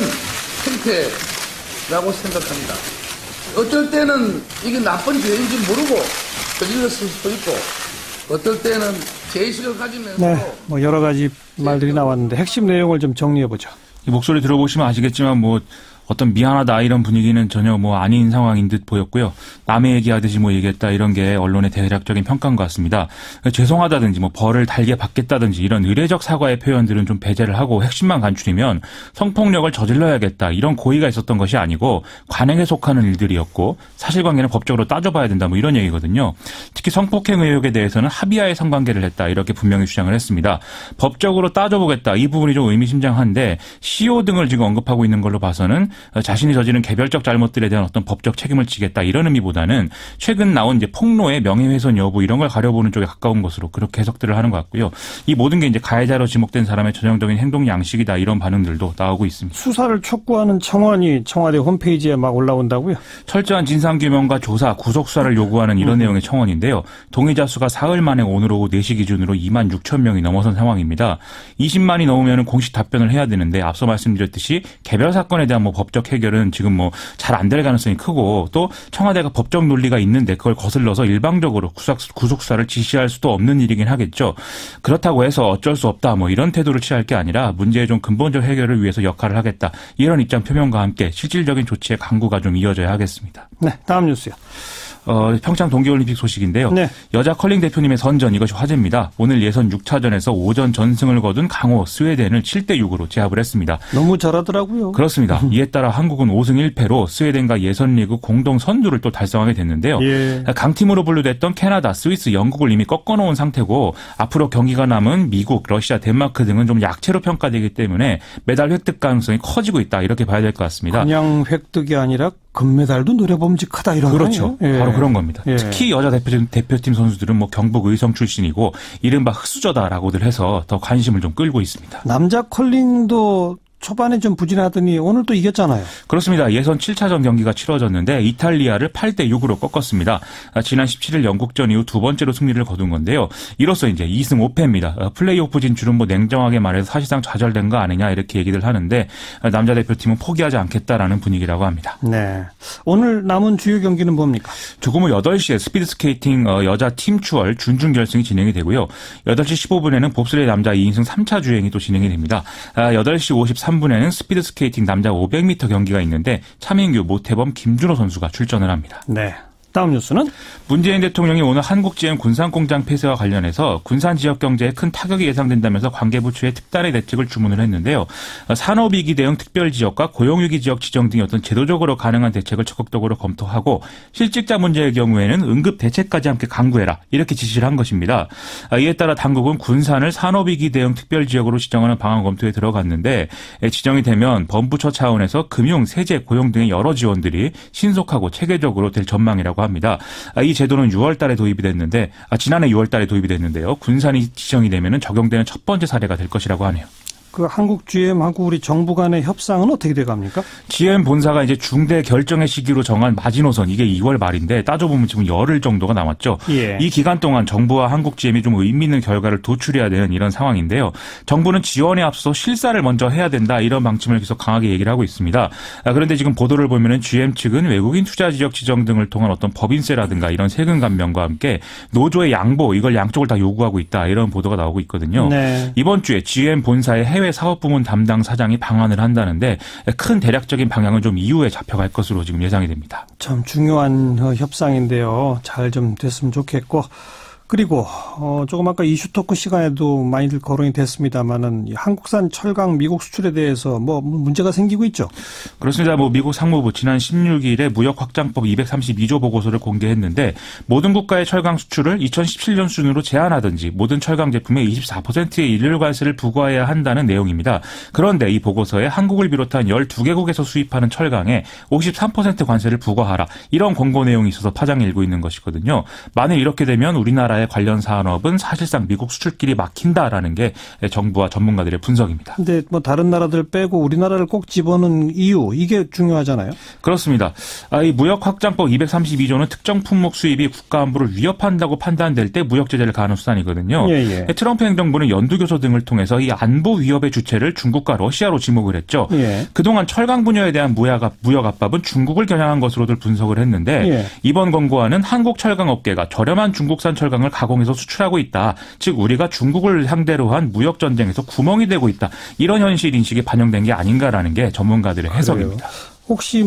행태라고 생각합니다. 어떨 때는 이게 나쁜 죄인지 모르고 저질렀을 수도 있고 어떨 때는 죄의식을 가지면서 여러 가지 말들이 나왔는데 핵심 내용을 좀 정리해보죠. 이 목소리 들어보시면 아시겠지만 어떤 미안하다 이런 분위기는 전혀 아닌 상황인 듯 보였고요. 남의 얘기하듯이 얘기했다 이런 게 언론의 대략적인 평가인 것 같습니다. 죄송하다든지 벌을 달게 받겠다든지 이런 의례적 사과의 표현들은 좀 배제를 하고 핵심만 간추리면 성폭력을 저질러야겠다 이런 고의가 있었던 것이 아니고 관행에 속하는 일들이었고 사실관계는 법적으로 따져봐야 된다 이런 얘기거든요. 특히 성폭행 의혹에 대해서는 합의하에 성관계를 했다 이렇게 분명히 주장을 했습니다. 법적으로 따져보겠다 이 부분이 좀 의미심장한데 CO 등을 지금 언급하고 있는 걸로 봐서는 자신이 저지른 개별적 잘못들에 대한 어떤 법적 책임을 지겠다 이런 의미보다는 최근 나온 이제 폭로의 명예훼손 여부 이런 걸 가려보는 쪽에 가까운 것으로 그렇게 해석들을 하는 것 같고요. 이 모든 게 이제 가해자로 지목된 사람의 전형적인 행동 양식이다 이런 반응들도 나오고 있습니다. 수사를 촉구하는 청원이 청와대 홈페이지에 막 올라온다고요? 철저한 진상규명과 조사, 구속수사를 요구하는 이런 내용의 청원인데요. 동의자 수가 사흘 만에 오늘 오후 4시 기준으로 2만 6천 명이 넘어선 상황입니다. 20만이 넘으면 공식 답변을 해야 되는데 앞서 말씀드렸듯이 개별 사건에 대한 법적 해결은 지금 잘 안 될 가능성이 크고 또 청와대가 법적 논리가 있는데 그걸 거슬러서 일방적으로 구속수사를 지시할 수도 없는 일이긴 하겠죠. 그렇다고 해서 어쩔 수 없다 이런 태도를 취할 게 아니라 문제의 좀 근본적 해결을 위해서 역할을 하겠다. 이런 입장 표명과 함께 실질적인 조치의 강구가 좀 이어져야 하겠습니다. 네, 다음 뉴스요. 평창 동계올림픽 소식인데요. 네. 여자 컬링 대표님의 선전 이것이 화제입니다. 오늘 예선 6차전에서 오전 전승을 거둔 강호 스웨덴을 7대6으로 제압을 했습니다. 너무 잘하더라고요. 그렇습니다. 이에 따라 한국은 5승 1패로 스웨덴과 예선 리그 공동 선두를 또 달성하게 됐는데요. 예. 강팀으로 분류됐던 캐나다, 스위스, 영국을 이미 꺾어놓은 상태고 앞으로 경기가 남은 미국, 러시아, 덴마크 등은 좀 약체로 평가되기 때문에 메달 획득 가능성이 커지고 있다 이렇게 봐야 될 것 같습니다. 그냥 획득이 아니라 금메달도 노려봄직하다 이런 그렇죠. 예. 바로 그런 겁니다. 예. 특히 여자 대표팀 선수들은 경북 의성 출신이고 이른바 흑수저다라고들 해서 더 관심을 좀 끌고 있습니다. 남자 컬링도 초반에 좀 부진하더니 오늘 또 이겼잖아요. 그렇습니다. 예선 7차전 경기가 치러졌는데 이탈리아를 8대6으로 꺾었습니다. 지난 17일 영국전 이후 두 번째로 승리를 거둔 건데요. 이로써 이제 2승 5패입니다. 플레이오프 진출은 냉정하게 말해서 사실상 좌절된 거 아니냐 이렇게 얘기를 하는데 남자 대표팀은 포기하지 않겠다라는 분위기라고 합니다. 네. 오늘 남은 주요 경기는 뭡니까? 조금 후 8시에 스피드스케이팅 여자 팀 추월 준중결승이 진행이 되고요. 8시 15분에는 봅슬레이 남자 2인승 3차 주행이 또 진행이 됩니다. 8시 53분에는 스피드스케이팅 남자 500m 경기가 있는데 차민규, 모태범, 김준호 선수가 출전을 합니다. 네. 다음 뉴스는? 문재인 대통령이 오늘 한국GM 군산공장 폐쇄와 관련해서 군산 지역 경제에 큰 타격이 예상된다면서 관계부처에 특단의 대책을 주문을 했는데요. 산업위기 대응 특별지역과 고용위기 지역 지정 등이 어떤 제도적으로 가능한 대책을 적극적으로 검토하고 실직자 문제의 경우에는 응급 대책까지 함께 강구해라 이렇게 지시를 한 것입니다. 이에 따라 당국은 군산을 산업위기 대응 특별지역으로 지정하는 방안 검토에 들어갔는데 지정이 되면 범부처 차원에서 금융, 세제, 고용 등의 여러 지원들이 신속하고 체계적으로 될 전망이라고 합니다. 이 제도는 6월 달에 도입이 됐는데 지난해 6월 달에 도입이 됐는데요. 군산이 지정이 되면 적용되는 첫 번째 사례가 될 것이라고 하네요. 그 한국 GM하고 우리 정부 간의 협상은 어떻게 돼갑니까? GM 본사가 이제 중대 결정의 시기로 정한 마지노선 이게 2월 말인데 따져보면 지금 열흘 정도가 남았죠. 예. 이 기간 동안 정부와 한국 GM이 좀 의미 있는 결과를 도출해야 되는 이런 상황인데요. 정부는 지원에 앞서 실사를 먼저 해야 된다 이런 방침을 계속 강하게 얘기를 하고 있습니다. 그런데 지금 보도를 보면은 GM 측은 외국인 투자 지역 지정 등을 통한 어떤 법인세라든가 이런 세금 감면과 함께 노조의 양보 이걸 양쪽을 다 요구하고 있다 이런 보도가 나오고 있거든요. 네. 이번 주에 GM 본사의 해외 사업부문 담당 사장이 방한을 한다는데 큰 대략적인 방향은 좀 이후에 잡혀갈 것으로 지금 예상이 됩니다. 참 중요한 협상인데요. 잘 좀 됐으면 좋겠고. 그리고 조금 아까 이슈 토크 시간에도 많이들 거론이 됐습니다만은 한국산 철강 미국 수출에 대해서 뭐 문제가 생기고 있죠. 그렇습니다. 미국 상무부 지난 16일에 무역 확장법 232조 보고서를 공개했는데 모든 국가의 철강 수출을 2017년 수준으로 제한하든지 모든 철강 제품의 24%의 일률 관세를 부과해야 한다는 내용입니다. 그런데 이 보고서에 한국을 비롯한 12개국에서 수입하는 철강에 53% 관세를 부과하라 이런 권고 내용이 있어서 파장이 일고 있는 것이거든요. 만일 이렇게 되면 우리나라의 관련 산업은 사실상 미국 수출길이 막힌다라는 게 정부와 전문가들의 분석입니다. 근데 다른 나라들 빼고 우리나라를 꼭 집어넣은 이유 이게 중요하잖아요. 그렇습니다. 이 무역 확장법 232조는 특정 품목 수입이 국가 안보를 위협한다고 판단될 때 무역 제재를 가하는 수단이거든요. 예. 트럼프 행정부는 연두교섭 등을 통해서 이 안보 위협의 주체를 중국과 러시아로 지목을 했죠. 예. 그동안 철강 분야에 대한 무역 압박은 중국을 겨냥한 것으로들 분석을 했는데 예. 이번 권고안은 한국 철강 업계가 저렴한 중국산 철강을 가공해서 수출하고 있다. 즉 우리가 중국을 상대로 한 무역 전쟁에서 구멍이 되고 있다. 이런 현실 인식이 반영된 게 아닌가라는 게 전문가들의 해석입니다. 혹시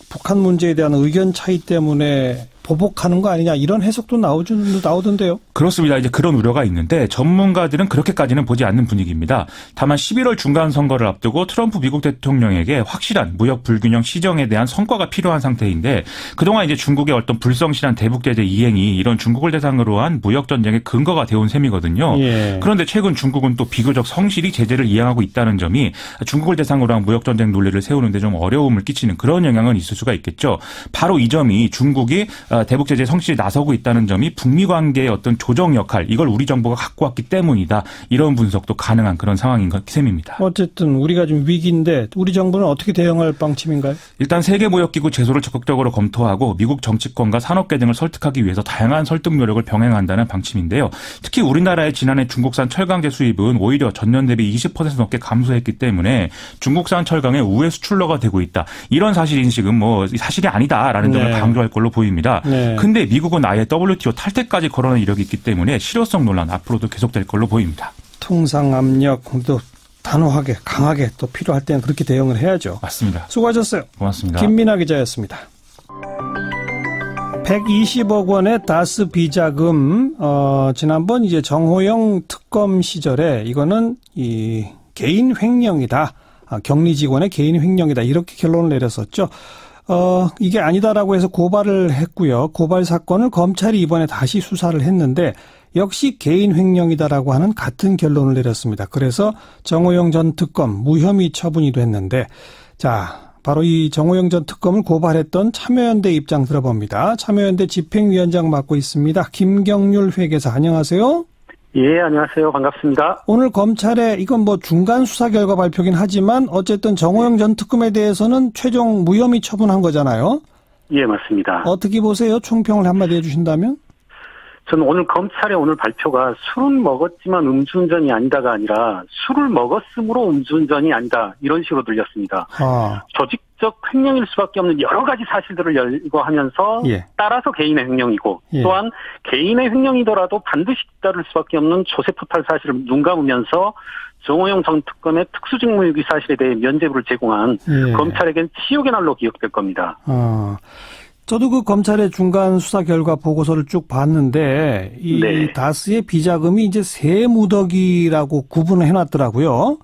북한 문제에 대한 의견 차이 때문에 보복하는 거 아니냐 이런 해석도 나오던데요. 그렇습니다. 이제 그런 우려가 있는데 전문가들은 그렇게까지는 보지 않는 분위기입니다. 다만 11월 중간 선거를 앞두고 트럼프 미국 대통령에게 확실한 무역 불균형 시정에 대한 성과가 필요한 상태인데 그동안 이제 중국의 어떤 불성실한 대북 제재 이행이 이런 중국을 대상으로 한 무역 전쟁의 근거가 되어온 셈이거든요. 예. 그런데 최근 중국은 또 비교적 성실히 제재를 이행하고 있다는 점이 중국을 대상으로 한 무역 전쟁 논리를 세우는데 좀 어려움을 끼치는 그런 영향은 있을 수가 있겠죠. 바로 이 점이 중국이 대북 제재 성실히 나서고 있다는 점이 북미 관계의 어떤 조정 역할 이걸 우리 정부가 갖고 왔기 때문이다. 이런 분석도 가능한 그런 상황인 셈입니다. 어쨌든 우리가 지금 위기인데 우리 정부는 어떻게 대응할 방침인가요? 일단 세계무역기구 제소를 적극적으로 검토하고 미국 정치권과 산업계 등을 설득하기 위해서 다양한 설득 노력을 병행한다는 방침인데요. 특히 우리나라의 지난해 중국산 철강제 수입은 오히려 전년 대비 20% 넘게 감소했기 때문에 중국산 철강의 우회 수출로가 되고 있다. 이런 사실 인식은 사실이 아니다라는 점을 강조할 걸로 보입니다. 근데 미국은 아예 WTO 탈퇴까지 거론한 이력이 있기 때문에 실효성 논란 앞으로도 계속될 걸로 보입니다. 통상 압력도 단호하게 강하게 또 필요할 때는 그렇게 대응을 해야죠. 맞습니다. 수고하셨어요. 고맙습니다. 김민아 기자였습니다. 120억 원의 다스 비자금 지난번 이제 정호영 특검 시절에 이거는 이 개인 횡령이다. 격리 직원의 개인 횡령이다. 이렇게 결론을 내렸었죠. 이게 아니다라고 해서 고발을 했고요. 고발 사건을 검찰이 이번에 다시 수사를 했는데 역시 개인 횡령이다라고 하는 같은 결론을 내렸습니다. 그래서 정호영 전 특검 무혐의 처분이 됐는데 자, 바로 이 정호영 전 특검을 고발했던 참여연대 입장 들어봅니다. 참여연대 집행위원장 맡고 있습니다. 김경률 회계사 안녕하세요. 예, 안녕하세요. 반갑습니다. 오늘 검찰에 이건 중간 수사 결과 발표긴 하지만 어쨌든 정호영 전 특검에 대해서는 최종 무혐의 처분한 거잖아요. 예, 맞습니다. 어떻게 보세요? 총평을 한마디 해주신다면? 저는 오늘 검찰의 오늘 발표가 술은 먹었지만 음주운전이 아니다가 아니라 술을 먹었으므로 음주운전이 아니다 이런 식으로 들렸습니다. 조직적 횡령일 수밖에 없는 여러 가지 사실들을 열거하면서 따라서 개인의 횡령이고 또한 개인의 횡령이더라도 반드시 따를 수밖에 없는 조세포탈 사실을 눈 감으면서 정호영 전 특검의 특수직무유기 사실에 대해 면죄부를 제공한 검찰에겐 치욕의 날로 기억될 겁니다. 저도 그 검찰의 중간 수사 결과 보고서를 쭉 봤는데 이 다스의 비자금이 이제 세 무더기라고 구분을 해놨더라고요.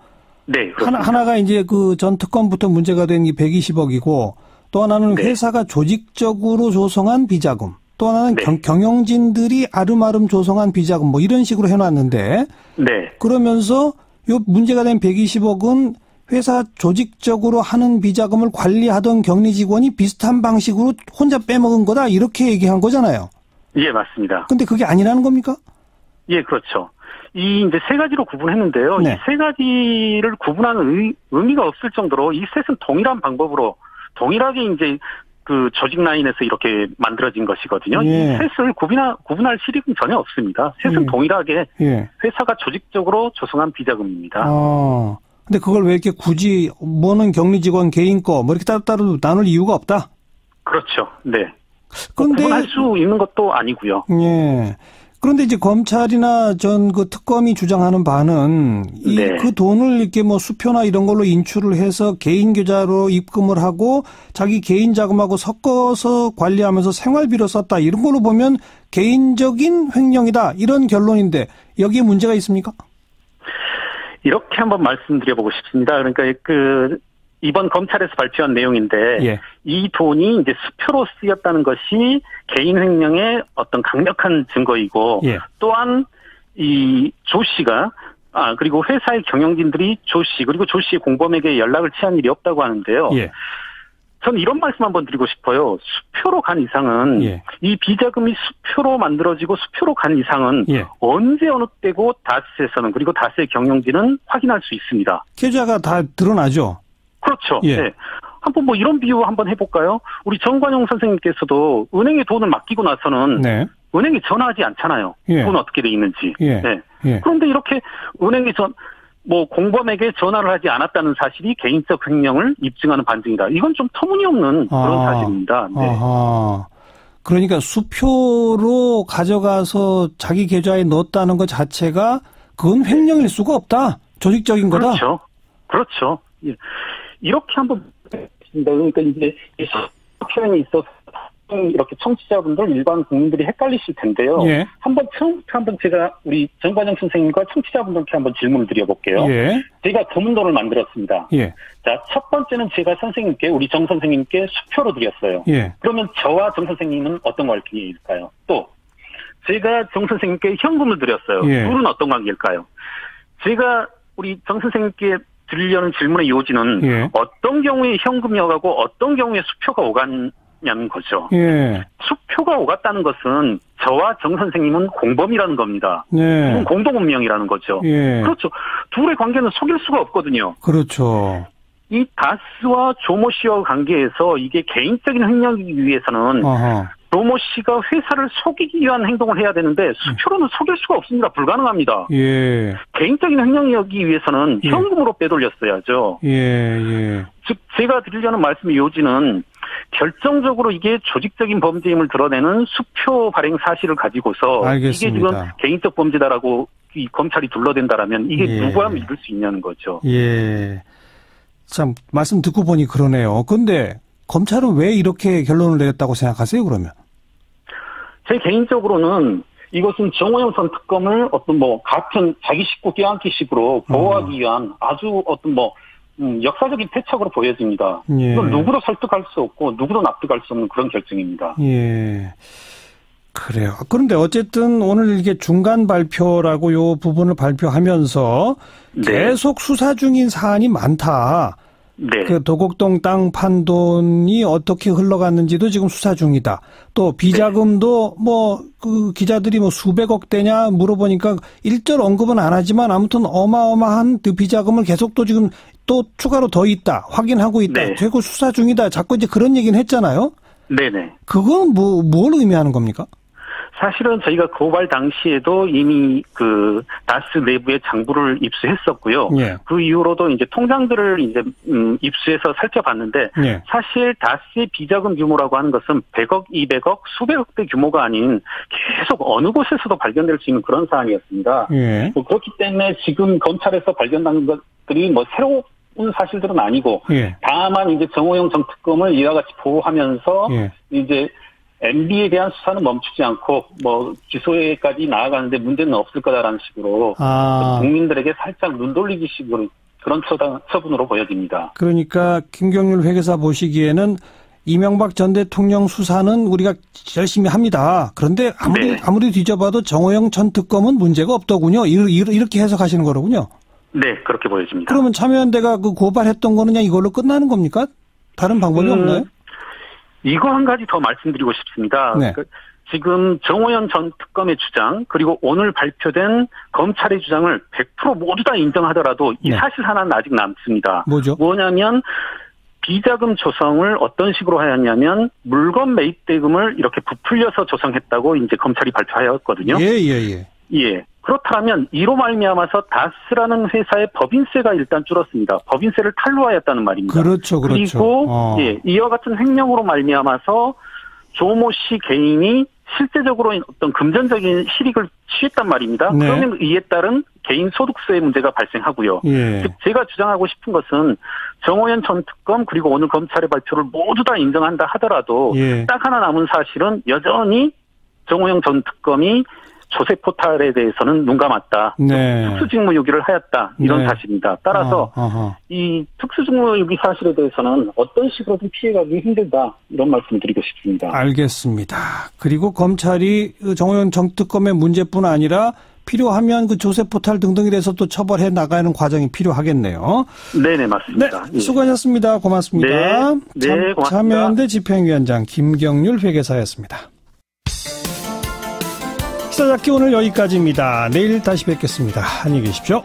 네, 그렇습니다. 하나가 이제 그 전 특검부터 문제가 된 이 120억이고 또 하나는 회사가 조직적으로 조성한 비자금, 또 하나는 경영진들이 아름아름 조성한 비자금 이런 식으로 해놨는데 그러면서 요 문제가 된 120억은 회사 조직적으로 하는 비자금을 관리하던 격리 직원이 비슷한 방식으로 혼자 빼먹은 거다 이렇게 얘기한 거잖아요. 예, 맞습니다. 근데 그게 아니라는 겁니까? 예, 그렇죠. 이제 세 가지로 구분했는데요. 네. 이 세 가지를 구분하는 의미가 없을 정도로 이 셋은 동일한 방법으로 동일하게 이제 그 조직 라인에서 이렇게 만들어진 것이거든요. 예. 이 셋을 구분할 실익은 전혀 없습니다. 셋은 동일하게 회사가 조직적으로 조성한 비자금입니다. 근데 그걸 왜 이렇게 굳이 뭐는 격리 직원 개인 거 뭐 이렇게 따로따로 나눌 이유가 없다? 그렇죠. 네. 그런데 구분할 수 있는 것도 아니고요. 예. 그런데 이제 검찰이나 전 그 특검이 주장하는 바는 그 돈을 이렇게 뭐 수표나 이런 걸로 인출을 해서 개인 계좌로 입금을 하고 자기 개인 자금하고 섞어서 관리하면서 생활비로 썼다. 이런 걸로 보면 개인적인 횡령이다. 이런 결론인데 여기에 문제가 있습니까? 이렇게 한번 말씀드려보고 싶습니다. 그러니까 이번 검찰에서 발표한 내용인데 이 돈이 이제 수표로 쓰였다는 것이 개인 횡령의 어떤 강력한 증거이고 또한 이 조 씨가 그리고 회사의 경영진들이 조 씨 그리고 조 씨의 공범에게 연락을 취한 일이 없다고 하는데요. 저는 이런 말씀 한번 드리고 싶어요. 수표로 간 이상은 이 비자금이 수표로 만들어지고 수표로 간 이상은 언제 어느 때고 다스에서는 그리고 다스의 경영진은 확인할 수 있습니다. 계좌가 다 드러나죠. 그렇죠. 네. 한번 뭐 이런 비유 한번 해볼까요? 우리 정관용 선생님께서도 은행에 돈을 맡기고 나서는 은행에 전화하지 않잖아요. 돈 어떻게 돼 있는지. 그런데 이렇게 은행에 공범에게 전화를 하지 않았다는 사실이 개인적 횡령을 입증하는 반증이다. 이건 좀 터무니없는 그런 사실입니다. 네. 그러니까 수표로 가져가서 자기 계좌에 넣었다는 것 자체가 그건 횡령일 수가 없다. 조직적인 거다. 그렇죠. 이렇게 한번 그러니까 이제 이 표현이 있어서 이렇게 청취자분들 일반 국민들이 헷갈리실 텐데요. 한번 처음부터 제가 우리 정관영 선생님과 청취자분들께 한번 질문을 드려볼게요. 제가 검은도를 만들었습니다. 자, 첫 번째는 제가 선생님께 우리 정 선생님께 수표로 드렸어요. 그러면 저와 정 선생님은 어떤 관계일까요? 또 제가 정 선생님께 현금을 드렸어요. 둘은 어떤 관계일까요? 제가 우리 정 선생님께 드리려는 질문의 요지는 어떤 경우에 현금이 오가고 어떤 경우에 수표가 오갔냐는 거죠. 수표가 오갔다는 것은 저와 정 선생님은 공범이라는 겁니다. 공동운명이라는 거죠. 그렇죠. 둘의 관계는 속일 수가 없거든요. 그렇죠. 이 다스와 조모 씨와 관계에서 이게 개인적인 횡령이기 위해서는 조모 씨가 회사를 속이기 위한 행동을 해야 되는데 수표로는 속일 수가 없습니다. 불가능합니다. 개인적인 횡령이기 위해서는 현금으로 빼돌렸어야죠. 즉 제가 드리려는 말씀의 요지는 결정적으로 이게 조직적인 범죄임을 드러내는 수표 발행 사실을 가지고서 알겠습니다. 이게 지금 개인적 범죄다라고 이 검찰이 둘러댄다라면 이게 누가 믿을 수 있냐는 거죠. 참 말씀 듣고 보니 그러네요. 그런데 검찰은 왜 이렇게 결론을 내렸다고 생각하세요? 그러면? 제 개인적으로는 이것은 정호영 전 특검을 어떤 가편 자기 식구 껴안기식으로 보호하기 위한 아주 어떤 역사적인 패착으로 보여집니다. 이건 누구도 설득할 수 없고 누구도 납득할 수 없는 그런 결정입니다. 그래요. 그런데 어쨌든 오늘 이게 중간 발표라고 요 부분을 발표하면서 계속 수사 중인 사안이 많다. 그 도곡동 땅 판 돈이 어떻게 흘러갔는지도 지금 수사 중이다. 또 비자금도 그 기자들이 수백억 대냐 물어보니까 일절 언급은 안 하지만 아무튼 어마어마한 그 비자금을 계속 또 지금 또 추가로 더 있다. 확인하고 있다. 되고 수사 중이다. 자꾸 이제 그런 얘기는 했잖아요. 그건 뭘 의미하는 겁니까? 사실은 저희가 고발 당시에도 이미 그 다스 내부의 장부를 입수했었고요. 그 이후로도 이제 통장들을 이제 입수해서 살펴봤는데 사실 다스의 비자금 규모라고 하는 것은 100억, 200억, 수백억 대 규모가 아닌 계속 어느 곳에서도 발견될 수 있는 그런 사안이었습니다. 그렇기 때문에 지금 검찰에서 발견한 것들이 새로운 사실들은 아니고 다만 이제 정호영 전 특검을 이와 같이 보호하면서 이제 MB에 대한 수사는 멈추지 않고 기소에까지 나아가는데 문제는 없을 거다라는 식으로 국민들에게 살짝 눈 돌리기 식으로 그런 처분으로 보여집니다. 그러니까 김경률 회계사 보시기에는 이명박 전 대통령 수사는 우리가 열심히 합니다. 그런데 아무리 뒤져봐도 정호영 전 특검은 문제가 없더군요. 이렇게 해석하시는 거로군요. 네, 그렇게 보여집니다. 그러면 참여연대가 그 고발했던 거는 그냥 이걸로 끝나는 겁니까? 다른 방법이 없나요? 이거 한 가지 더 말씀드리고 싶습니다. 지금 정호연 전 특검의 주장 그리고 오늘 발표된 검찰의 주장을 100% 모두 다 인정하더라도 이 사실 하나는 아직 남습니다. 뭐냐면 비자금 조성을 어떤 식으로 하였냐면 물건 매입 대금을 이렇게 부풀려서 조성했다고 이제 검찰이 발표하였거든요. 예. 그렇다면 이로 말미암아서 다스라는 회사의 법인세가 일단 줄었습니다. 법인세를 탈루하였다는 말입니다. 그렇죠. 그리고 이와 같은 횡령으로 말미암아서 조모 씨 개인이 실제적으로 어떤 금전적인 실익을 취했단 말입니다. 그러면 이에 따른 개인 소득세의 문제가 발생하고요. 즉 제가 주장하고 싶은 것은 정호연 전 특검 그리고 오늘 검찰의 발표를 모두 다 인정한다 하더라도 딱 하나 남은 사실은 여전히 정호연 전 특검이 조세 포탈에 대해서는 눈 감았다. 특수직무유기를 하였다. 이런 사실입니다. 따라서 이 특수직무유기 사실에 대해서는 어떤 식으로든 피해가기 힘들다. 이런 말씀을 드리고 싶습니다. 알겠습니다. 그리고 검찰이 정호연 전 특검의 문제뿐 아니라 필요하면 그 조세 포탈 등등에 대해서 또 처벌해 나가는 과정이 필요하겠네요. 네네, 맞습니다. 네, 수고하셨습니다. 고맙습니다. 네, 고맙습니다. 참여연대 집행위원장 김경률 회계사였습니다. 시사잡기 오늘 여기까지입니다. 내일 다시 뵙겠습니다. 안녕히 계십시오.